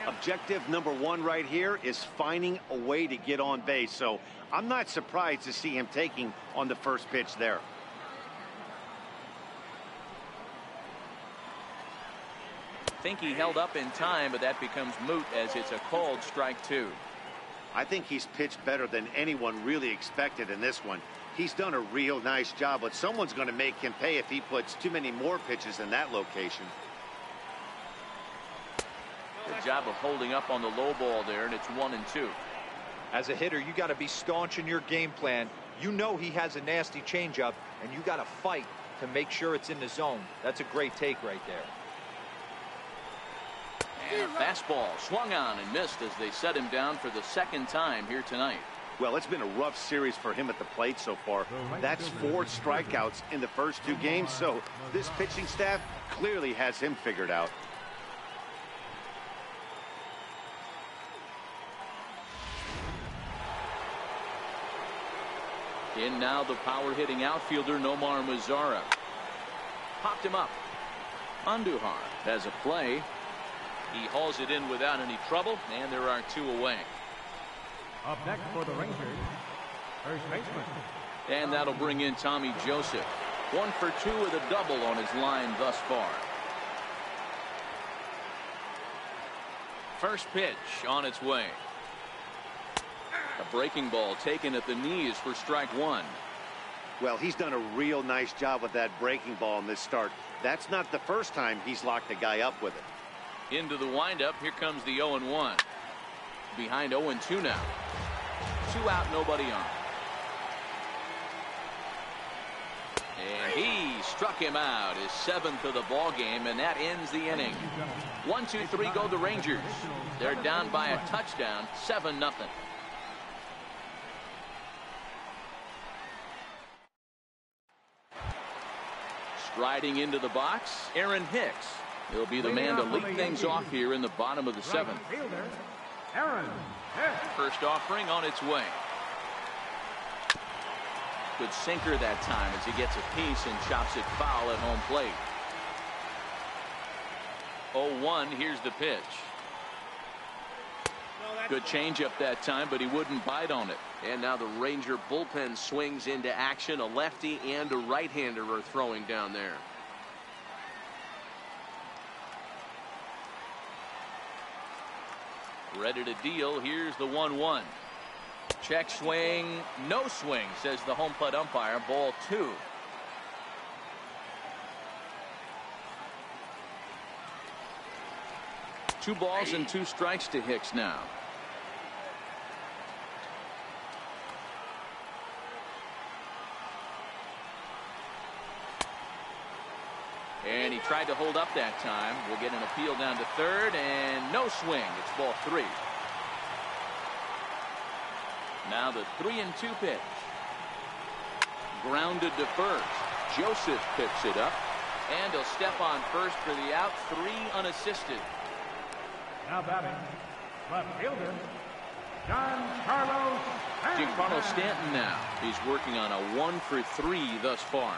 Objective number 1 right here is finding a way to get on base. So I'm not surprised to see him taking on the first pitch there. I think he held up in time, but that becomes moot as it's a called strike 2. I think he's pitched better than anyone really expected in this one. He's done a real nice job, but someone's going to make him pay if he puts too many more pitches in that location. Good job of holding up on the low ball there, and it's 1-2. As a hitter, you got to be staunch in your game plan. You know he has a nasty changeup, and you got to fight to make sure it's in the zone. That's a great take right there. And a fastball swung on and missed as they set him down for the 2nd time here tonight. Well, it's been a rough series for him at the plate so far. That's 4 strikeouts in the first 2 games, so this pitching staff clearly has him figured out. In now the power-hitting outfielder Nomar Mazara. Popped him up. Andujar has a play. He hauls it in without any trouble, and there are 2 away. Up next for the Rangers, first baseman. And that'll bring in Tommy Joseph. 1 for 2 with a double on his line thus far. First pitch on its way. A breaking ball taken at the knees for strike 1. Well, he's done a real nice job with that breaking ball in this start. That's not the first time he's locked a guy up with it. Into the windup. Here comes the 0-1. Behind 0-2 now. 2 out, nobody on. And he struck him out, his 7th of the ball game, and that ends the inning. 1-2-3 go the Rangers. They're down by a touchdown, 7-0. Striding into the box, Aaron Hicks. He'll be the man to lead things off here in the bottom of the 7th. Aaron Hicks. First offering on its way. Good sinker that time as he gets a piece and chops it foul at home plate. 0-1, here's the pitch. Good changeup that time, but he wouldn't bite on it. And now the Ranger bullpen swings into action. A lefty and a right-hander are throwing down there. Ready to deal. Here's the 1-1. Check swing. No swing, says the home plate umpire. Ball 2. Two balls and 2 strikes to Hicks now. And he tried to hold up that time. We'll get an appeal down to 3rd, and no swing. It's ball 3. Now the 3-2 pitch. Grounded to first. Joseph picks it up, and he'll step on first for the out. 3 unassisted. Now batting, left fielder, Giancarlo Stanton now. He's working on a 1 for 3 thus far.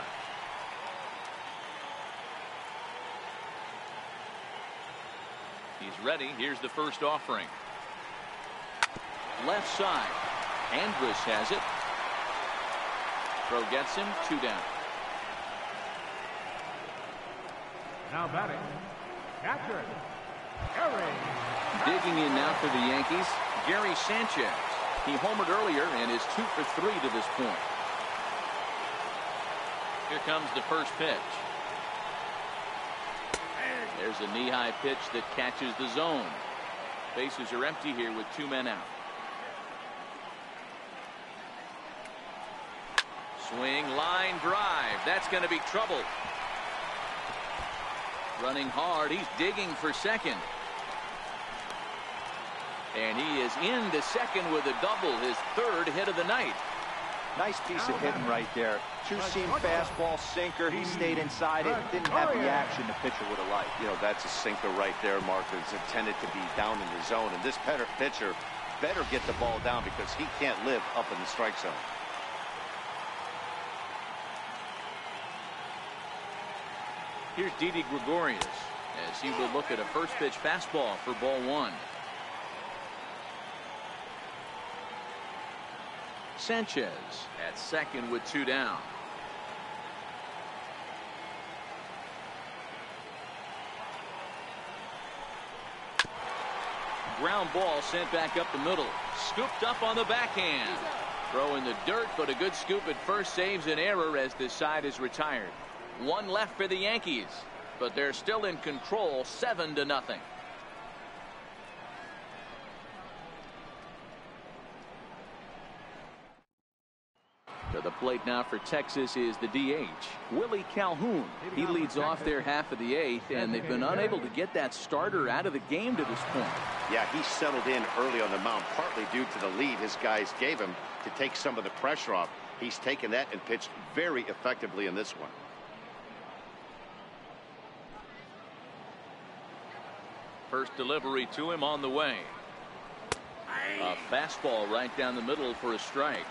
He's ready. Here's the first offering. Left side. Andrus has it. Throw gets him. 2 down. Now batting, catcher, Gary. Digging in now for the Yankees, Gary Sanchez. He homered earlier and is 2 for 3 to this point. Here comes the first pitch. There's Here's a knee-high pitch that catches the zone. Bases are empty here with 2 men out. Swing, line drive. That's going to be trouble. Running hard. He's digging for second. And he is into second with a double, his 3rd hit of the night. Nice piece of hitting right there. Two-seam fastball, sinker. He stayed inside it. Didn't have the action the pitcher would have liked. You know, that's a sinker right there, Mark. It's intended to be down in the zone. And this pitcher better get the ball down because he can't live up in the strike zone. Here's Didi Gregorius as he will look at a first pitch fastball for ball 1. Sanchez at second with 2 down. Ground ball sent back up the middle. Scooped up on the backhand. Throw in the dirt, but a good scoop at first saves an error as this side is retired. 1 left for the Yankees, but they're still in control, 7-0. To the plate now for Texas is the DH, Willie Calhoun. He leads off their half of the 8th, and they've been unable to get that starter out of the game to this point. Yeah, he settled in early on the mound, partly due to the lead his guys gave him to take some of the pressure off. He's taken that and pitched very effectively in this one. First delivery to him on the way. A fastball right down the middle for a strike.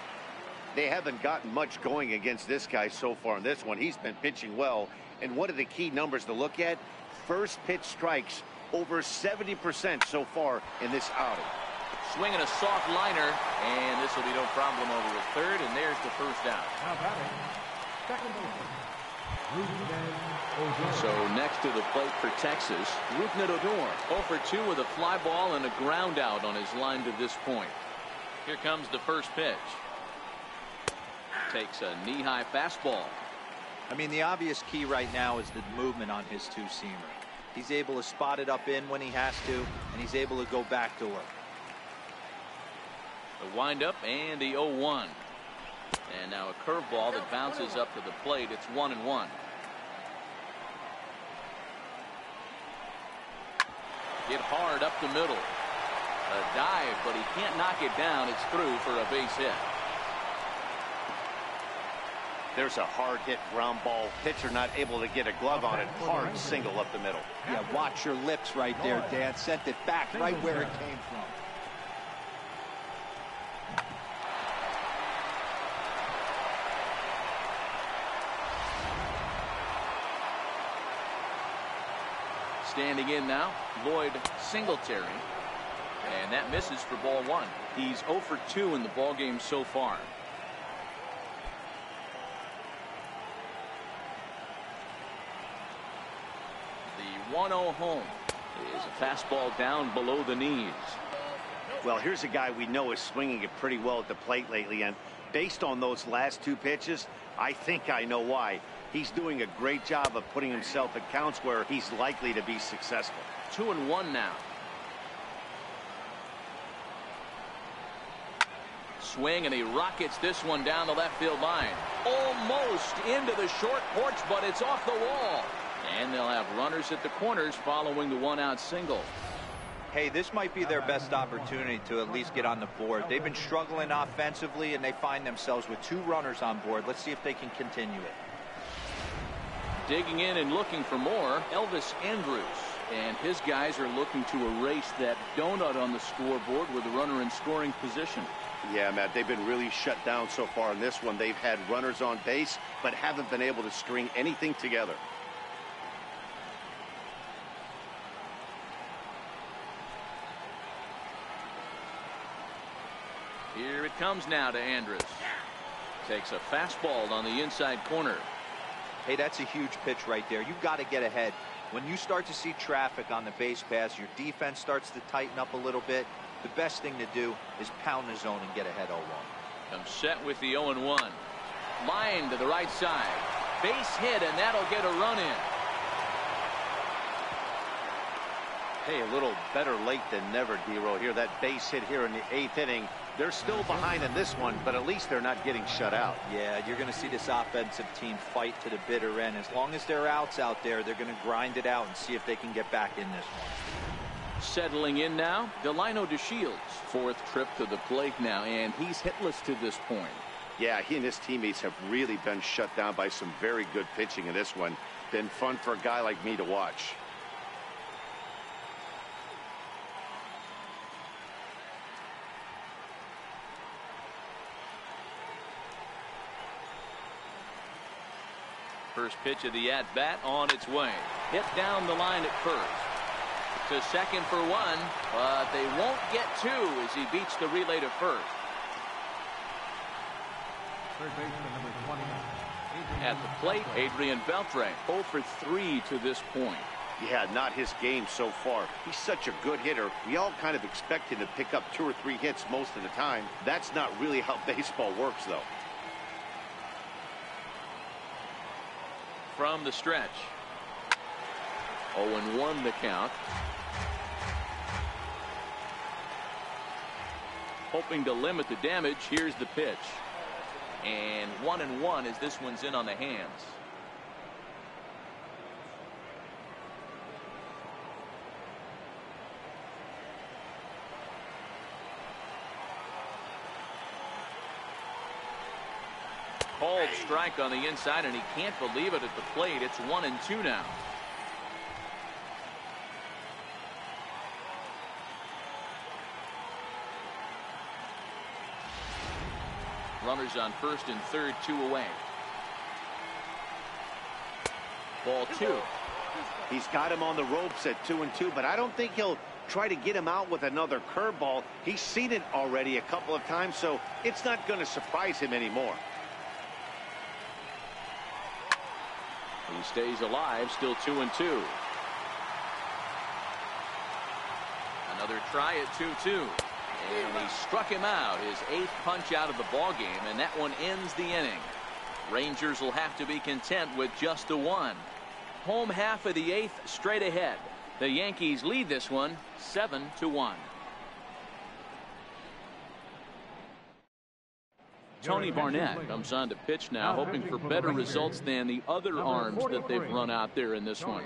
They haven't gotten much going against this guy so far in this one. He's been pitching well. And one of the key numbers to look at, first pitch strikes over 70% so far in this outing. Swinging a soft liner, and this will be no problem over the 3rd, and there's the first out. Now batting, second baseman. So next to the plate for Texas, Rougned Odor 0 for 2 with a fly ball and a ground out on his line to this point. Here comes the first pitch. Takes a knee-high fastball. I mean, the obvious key right now is the movement on his two-seamer. He's able to spot it up in when he has to, and he's able to go back to work. The windup and the 0-1. And now a curveball that bounces up to the plate. It's 1-1. Hit hard up the middle. A dive, but he can't knock it down. It's through for a base hit. There's a hard hit ground ball. Pitcher not able to get a glove on it. Hard single up the middle. Yeah, watch your lips right there, Dan. Sent it back right where it came from. Standing in now, Lloyd Singletary. And that misses for ball 1. He's 0 for 2 in the ballgame so far. The 1-0 home is a fastball down below the knees. Well, here's a guy we know is swinging it pretty well at the plate lately, and based on those last 2 pitches, I think I know why. He's doing a great job of putting himself at counts where he's likely to be successful. 2-1 now. Swing, and he rockets this one down the left field line. Almost into the short porch, but it's off the wall. And they'll have runners at the corners following the 1-out single. Hey, this might be their best opportunity to at least get on the board. They've been struggling offensively, and they find themselves with 2 runners on board. Let's see if they can continue it. Digging in and looking for more, Elvis Andrus. And his guys are looking to erase that donut on the scoreboard with a runner in scoring position. Yeah, Matt, they've been really shut down so far in this one. They've had runners on base, but haven't been able to string anything together. Here it comes now to Andrus. Takes a fastball on the inside corner. Hey, that's a huge pitch right there. You've got to get ahead. When you start to see traffic on the base pass, your defense starts to tighten up a little bit. The best thing to do is pound the zone and get ahead 0-1. Comes set with the 0-1. Line to the right side. Base hit, and that'll get a run in. Hey, a little better late than never, D-Row here. That base hit here in the 8th inning. They're still behind in this one, but at least they're not getting shut out. Yeah, you're going to see this offensive team fight to the bitter end. As long as there are outs out there, they're going to grind it out and see if they can get back in this one. Settling in now, Delino DeShields. 4th trip to the plate now, and he's hitless to this point. Yeah, he and his teammates have really been shut down by some very good pitching in this one. Been fun for a guy like me to watch. First pitch of the at-bat on its way. Hit down the line at first. To second for 1, but they won't get 2 as he beats the relay to first. Third baseman number 20. At the plate, Adrian Beltre, 0 for 3 to this point. Yeah, not his game so far. He's such a good hitter. We all kind of expect him to pick up 2 or 3 hits most of the time. That's not really how baseball works, though. From the stretch. 0-1 the count. Hoping to limit the damage. Here's the pitch. And 1-1 as this one's in on the hands. Called strike on the inside, and he can't believe it at the plate. It's 1-2 now. Runners on first and third, 2 away. Ball 2. He's got him on the ropes at 2-2, but I don't think he'll try to get him out with another curveball. He's seen it already a couple of times, so it's not going to surprise him anymore. He stays alive, still 2-2. Another try at 2-2. And he struck him out, his 8th punch out of the ball game, and that one ends the inning. Rangers will have to be content with just a 1. Home half of the 8th straight ahead. The Yankees lead this one 7-1. Tony Barnett comes on to pitch now, hoping for better results than the other arms that they've run out there in this one.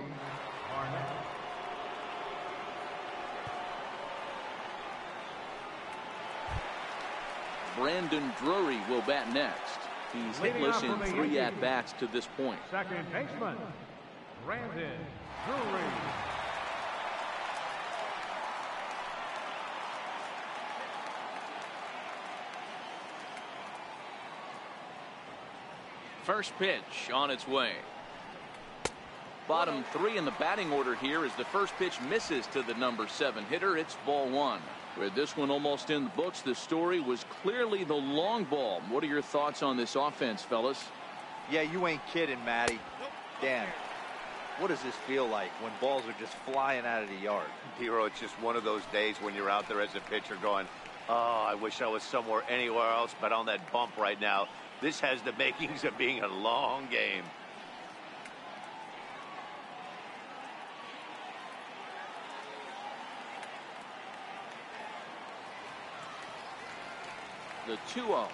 Brandon Drury will bat next. He's hitless in 3 at-bats to this point. Second baseman, Brandon Drury. First pitch on its way. Bottom 3 in the batting order here as the first pitch misses to the number 7 hitter. It's ball 1. With this one almost in the books, the story was clearly the long ball. What are your thoughts on this offense, fellas? Yeah, you ain't kidding, Matty. Dan, what does this feel like when balls are just flying out of the yard? Hero, it's just one of those days when you're out there as a pitcher going, oh, I wish I was somewhere anywhere else but on that bump right now. This has the makings of being a long game. The 2-0.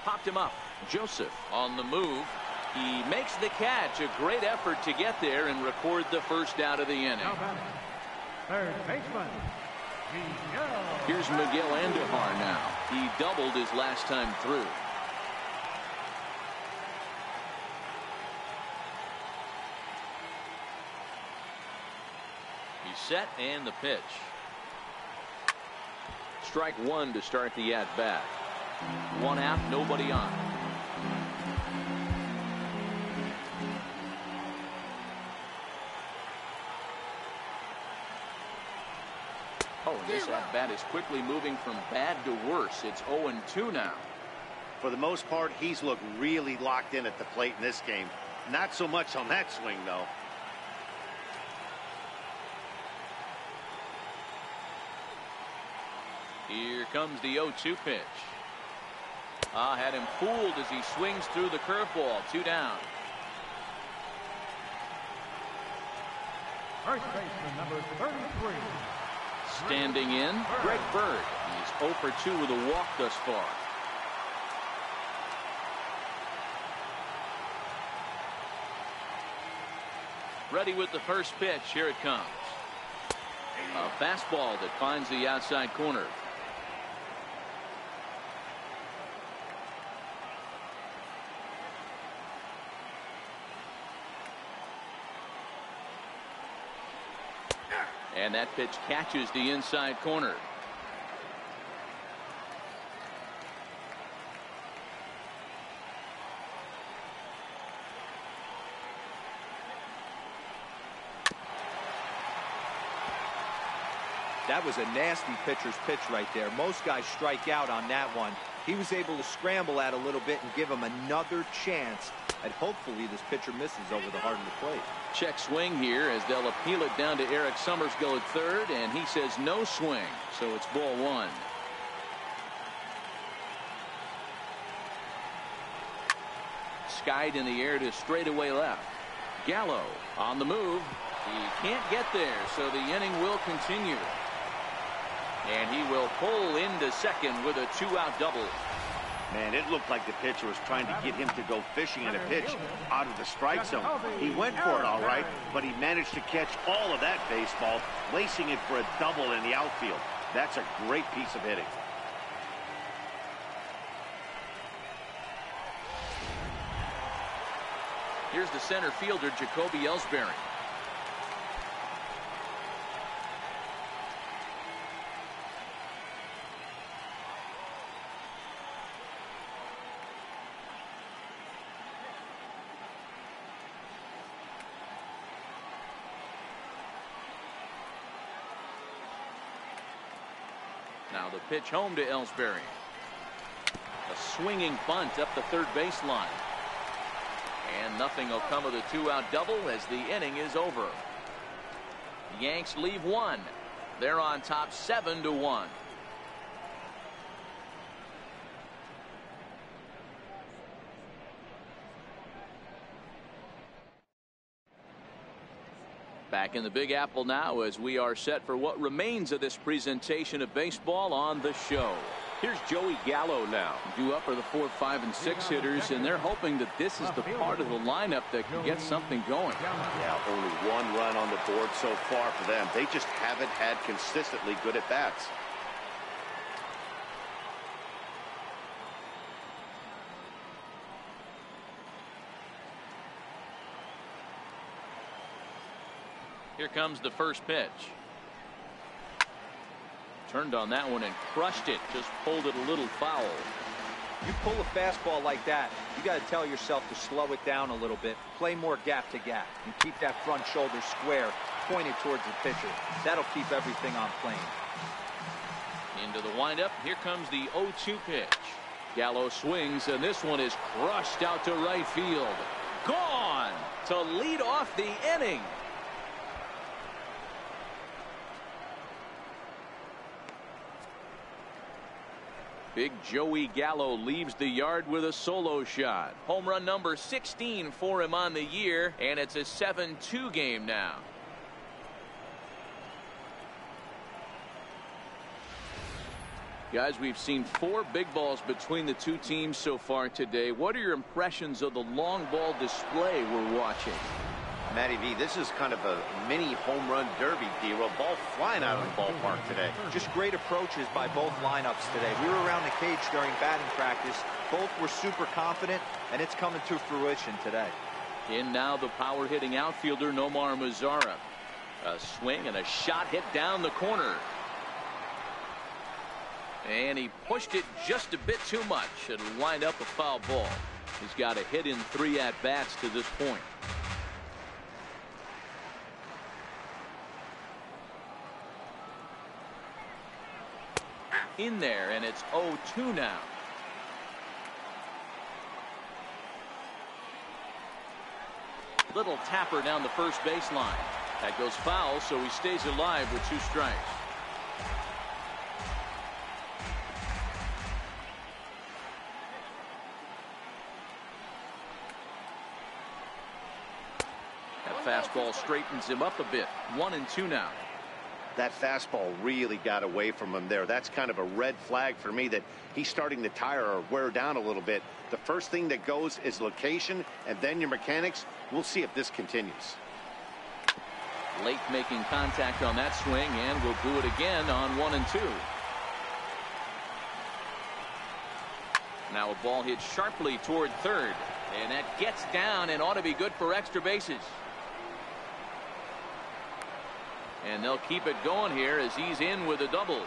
Popped him up. Joseph on the move. He makes the catch. A great effort to get there and record the first out of the inning. Third baseman, Miguel. Here's Miguel Andujar now. He doubled his last time through. He's set and the pitch. Strike 1 to start the at-bat. 1 out, nobody on. Oh, and this at-bat is quickly moving from bad to worse. It's 0-2 now. For the most part, he's looked really locked in at the plate in this game. Not so much on that swing, though. Here comes the 0-2 pitch. Had him fooled as he swings through the curveball. 2 down. First baseman, number 33. Standing in, Greg Bird. He's 0 for 2 with a walk thus far. Ready with the first pitch. Here it comes. A fastball that finds the outside corner. And that pitch catches the inside corner. That was a nasty pitcher's pitch right there. Most guys strike out on that one. He was able to scramble at a little bit and give him another chance. And hopefully this pitcher misses over the heart of the plate. Check swing here as they'll appeal it down to Eric Summerskill at third, and he says no swing, so it's ball one. Skied in the air to straightaway left. Gallo on the move. He can't get there, so the inning will continue. And he will pull into second with a 2-out double. Man, it looked like the pitcher was trying to get him to go fishing at a pitch out of the strike zone. He went for it all right, but he managed to catch all of that baseball, lacing it for a double in the outfield. That's a great piece of hitting. Here's the center fielder, Jacoby Ellsbury. Now the pitch home to Ellsbury. A swinging bunt up the third baseline. And nothing will come of the 2-out double as the inning is over. The Yanks leave one. They're on top 7-1. Back in the Big Apple now as we are set for what remains of this presentation of baseball on the show. Here's Joey Gallo now. Due up are the 4, 5, and 6 hitters, and they're hoping that this is the part of the lineup that can get something going. Yeah, only one run on the board so far for them. They just haven't had consistently good at-bats. Here comes the first pitch. Turned on that one and crushed it. Just pulled it a little foul. You pull a fastball like that, you got to tell yourself to slow it down a little bit, play more gap to gap, and keep that front shoulder square, pointed towards the pitcher. That'll keep everything on plane. Into the windup. Here comes the 0-2 pitch. Gallo swings, and this one is crushed out to right field. Gone to lead off the inning. Big Joey Gallo leaves the yard with a solo shot. Home run number 16 for him on the year, and it's a 7-2 game now. Guys, we've seen 4 big balls between the two teams so far today. What are your impressions of the long ball display we're watching? Matty V, this is kind of a mini home run derby deal. A ball flying out of the ballpark today. Just great approaches by both lineups today. We were around the cage during batting practice. Both were super confident, and it's coming to fruition today. In now the power hitting outfielder Nomar Mazara. A swing and a shot hit down the corner. And he pushed it just a bit too much. It'll wind up a foul ball. He's got a hit in 3 at-bats to this point. In there, and it's 0-2 now. Little tapper down the first baseline. That goes foul, so he stays alive with 2 strikes. That fastball straightens him up a bit. 1-2 now. That fastball really got away from him there. That's kind of a red flag for me that he's starting to tire or wear down a little bit. The first thing that goes is location and then your mechanics. We'll see if this continues. Late making contact on that swing, and we'll do it again on 1-2. Now a ball hit sharply toward third, and that gets down and ought to be good for extra bases. And they'll keep it going here as he's in with a double.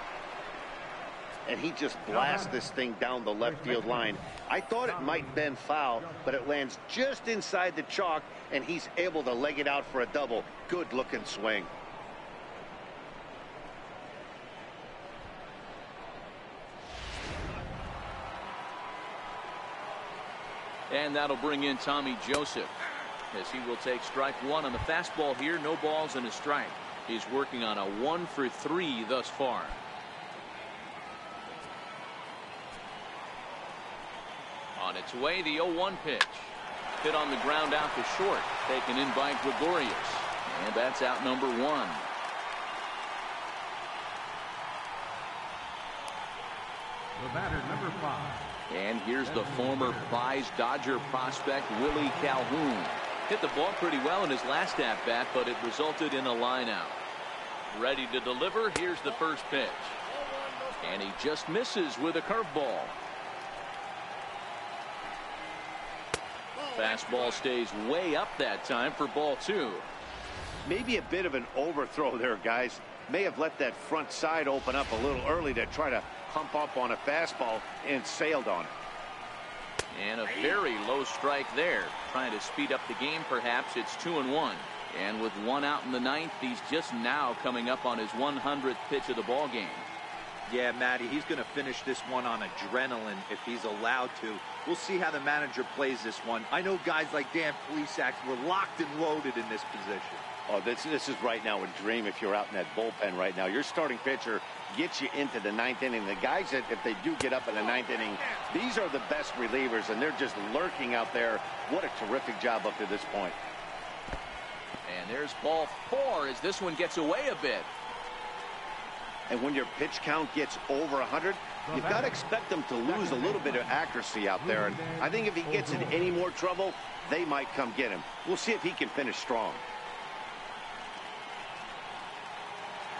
And he just blasts this thing down the left field line. I thought it might bend foul, but it lands just inside the chalk, and he's able to leg it out for a double. Good looking swing. And that'll bring in Tommy Joseph, as he will take strike one on the fastball here. No balls and a strike. He's working on a 1-for-3 thus far. On its way, the 0-1 pitch. Hit on the ground out to short. Taken in by Gregorius. And that's out number one. The batter, number 5. And here's the former Buys Dodger prospect, Willie Calhoun. Hit the ball pretty well in his last at-bat, but it resulted in a line-out. Ready to deliver. Here's the first pitch. And he just misses with a curveball. Fastball stays way up that time for ball two. Maybe a bit of an overthrow there, guys. May have let that front side open up a little early to try to pump up on a fastball and sailed on it. And a very low strike there. Trying to speed up the game, perhaps. It's 2-1. And with one out in the ninth, he's just now coming up on his 100th pitch of the ball game. Yeah, Matty, he's going to finish this one on adrenaline if he's allowed to. We'll see how the manager plays this one. I know guys like Dan Plesac were locked and loaded in this position. Oh, this is right now a dream if you're out in that bullpen right now. Your starting pitcher gets you into the ninth inning. The guys that, if they do get up in the ninth inning, these are the best relievers, and they're just lurking out there. What a terrific job up to this point. And there's ball four as this one gets away a bit. And when your pitch count gets over 100, you've got to expect them to lose a little bit of accuracy out there. And I think if he gets in any more trouble, they might come get him. We'll see if he can finish strong.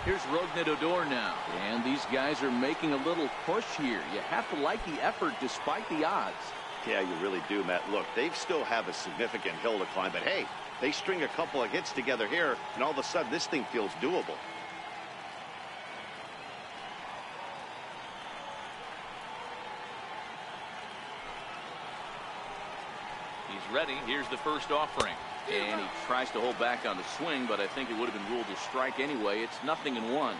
Here's Rougned Odor now. And these guys are making a little push here. You have to like the effort despite the odds. Yeah, you really do, Matt. Look, they still have a significant hill to climb. But, hey, they string a couple of hits together here, and all of a sudden this thing feels doable. He's ready. Here's the first offering. And he tries to hold back on the swing, but I think it would have been ruled a strike anyway. It's 0-1.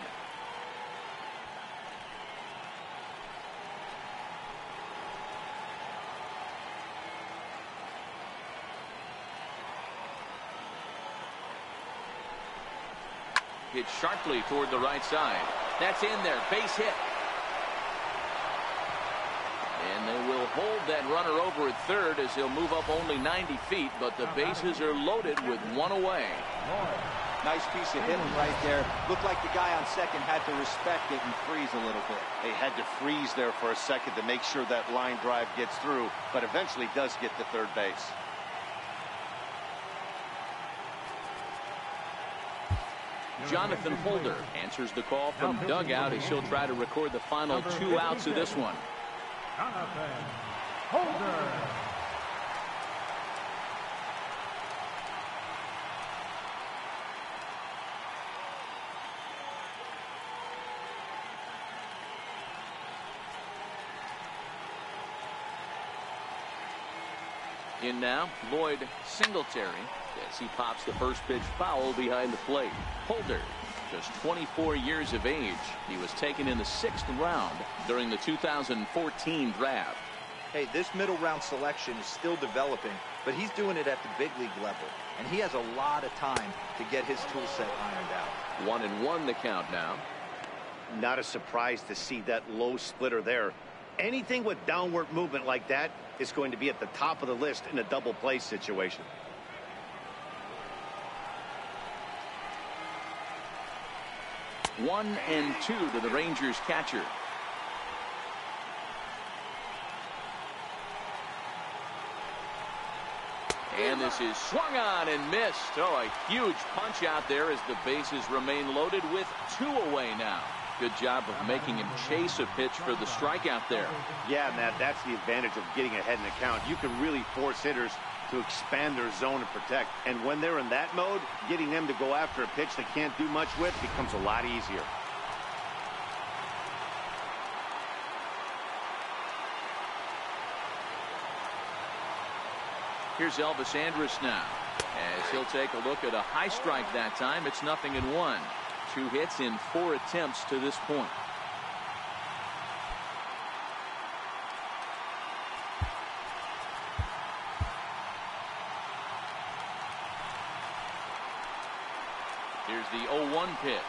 Hit sharply toward the right side. That's in there. Base hit. And they will hold that runner over at third as he'll move up only 90 feet, but the bases are loaded with one away. Nice piece of hitting right there. Looked like the guy on second had to respect it and freeze a little bit. He had to freeze there for a second to make sure that line drive gets through, but eventually does get to third base. Jonathan Holder answers the call from dugout as he'll try to record the final 2 outs of this one. Jonathan Holder. In now, Lloyd Singletary as he pops the first pitch foul behind the plate. Holder, just 24 years of age. He was taken in the 6th round during the 2014 draft. Hey, this middle round selection is still developing, but he's doing it at the big league level, and he has a lot of time to get his tool set ironed out. 1-1 the count now. Not a surprise to see that low splitter there. Anything with downward movement like that is going to be at the top of the list in a double play situation. 1-2 to the Rangers catcher. And this is swung on and missed. Oh, a huge punch out there as the bases remain loaded with 2 away now. Good job of making him chase a pitch for the strikeout there. Yeah, Matt, that's the advantage of getting ahead in the count. You can really force hitters to expand their zone and protect. And when they're in that mode, getting them to go after a pitch they can't do much with becomes a lot easier. Here's Elvis Andrus now, as he'll take a look at a high strike that time. It's 0-1. 2 hits in 4 attempts to this point. Here's the 0-1 pitch.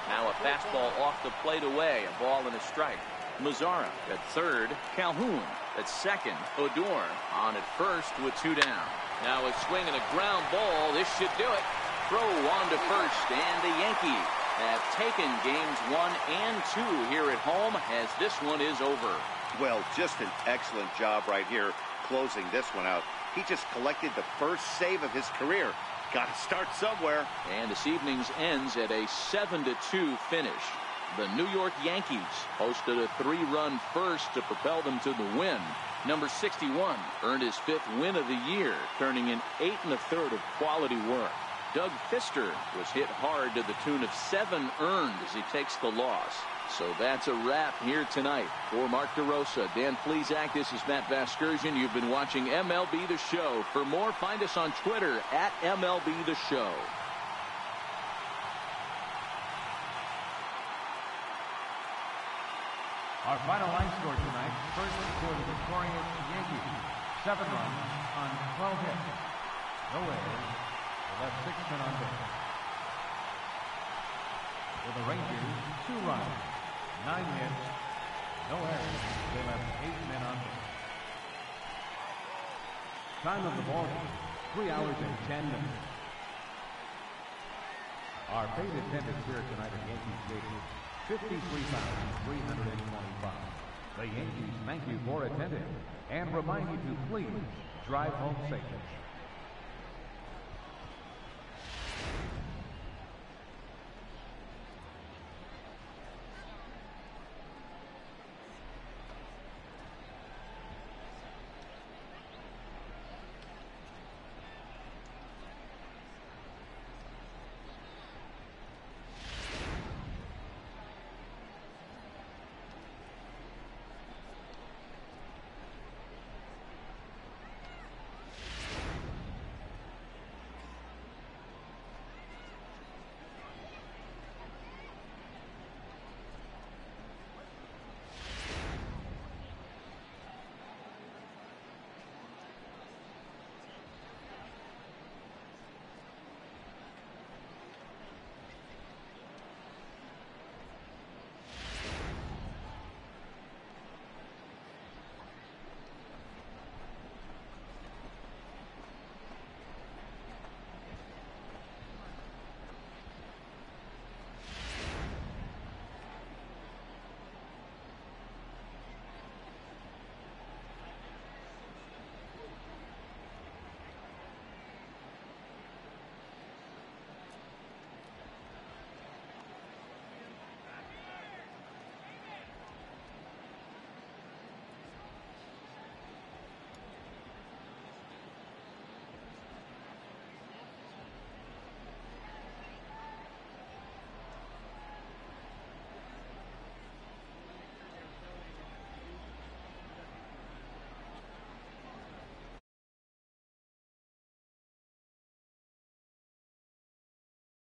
Now a fastball off the plate away. A ball and a strike. Mazzara at third. Calhoun at second. Odor on at first with 2 down. Now a swing and a ground ball. This should do it. Throw on to first, and the Yankees have taken games 1 and 2 here at home as this one is over. Well, just an excellent job right here closing this one out. He just collected the first save of his career. Got to start somewhere. And this evening's ends at a 7-2 finish. The New York Yankees posted a 3-run first to propel them to the win. Number 61 earned his 5th win of the year, turning in 8 1/3 of quality work. Doug Fister was hit hard to the tune of 7 earned as he takes the loss. So that's a wrap here tonight. For Mark DeRosa, Dan Plesac, this is Matt Vasgersian. You've been watching MLB The Show. For more, find us on Twitter at MLB The Show. Our final line score tonight, first for the victorious Yankees, 7 runs on 12 hits. No errors. They left 6 men on base. For the Rangers, 2 runs, 9 hits, no errors. They left 8 men on base. Time of the ball game, 3 hours and 10 minutes. Our paid attendance here tonight at Yankee Stadium, 53,325. The Yankees thank you for attending and remind you to please drive home safely.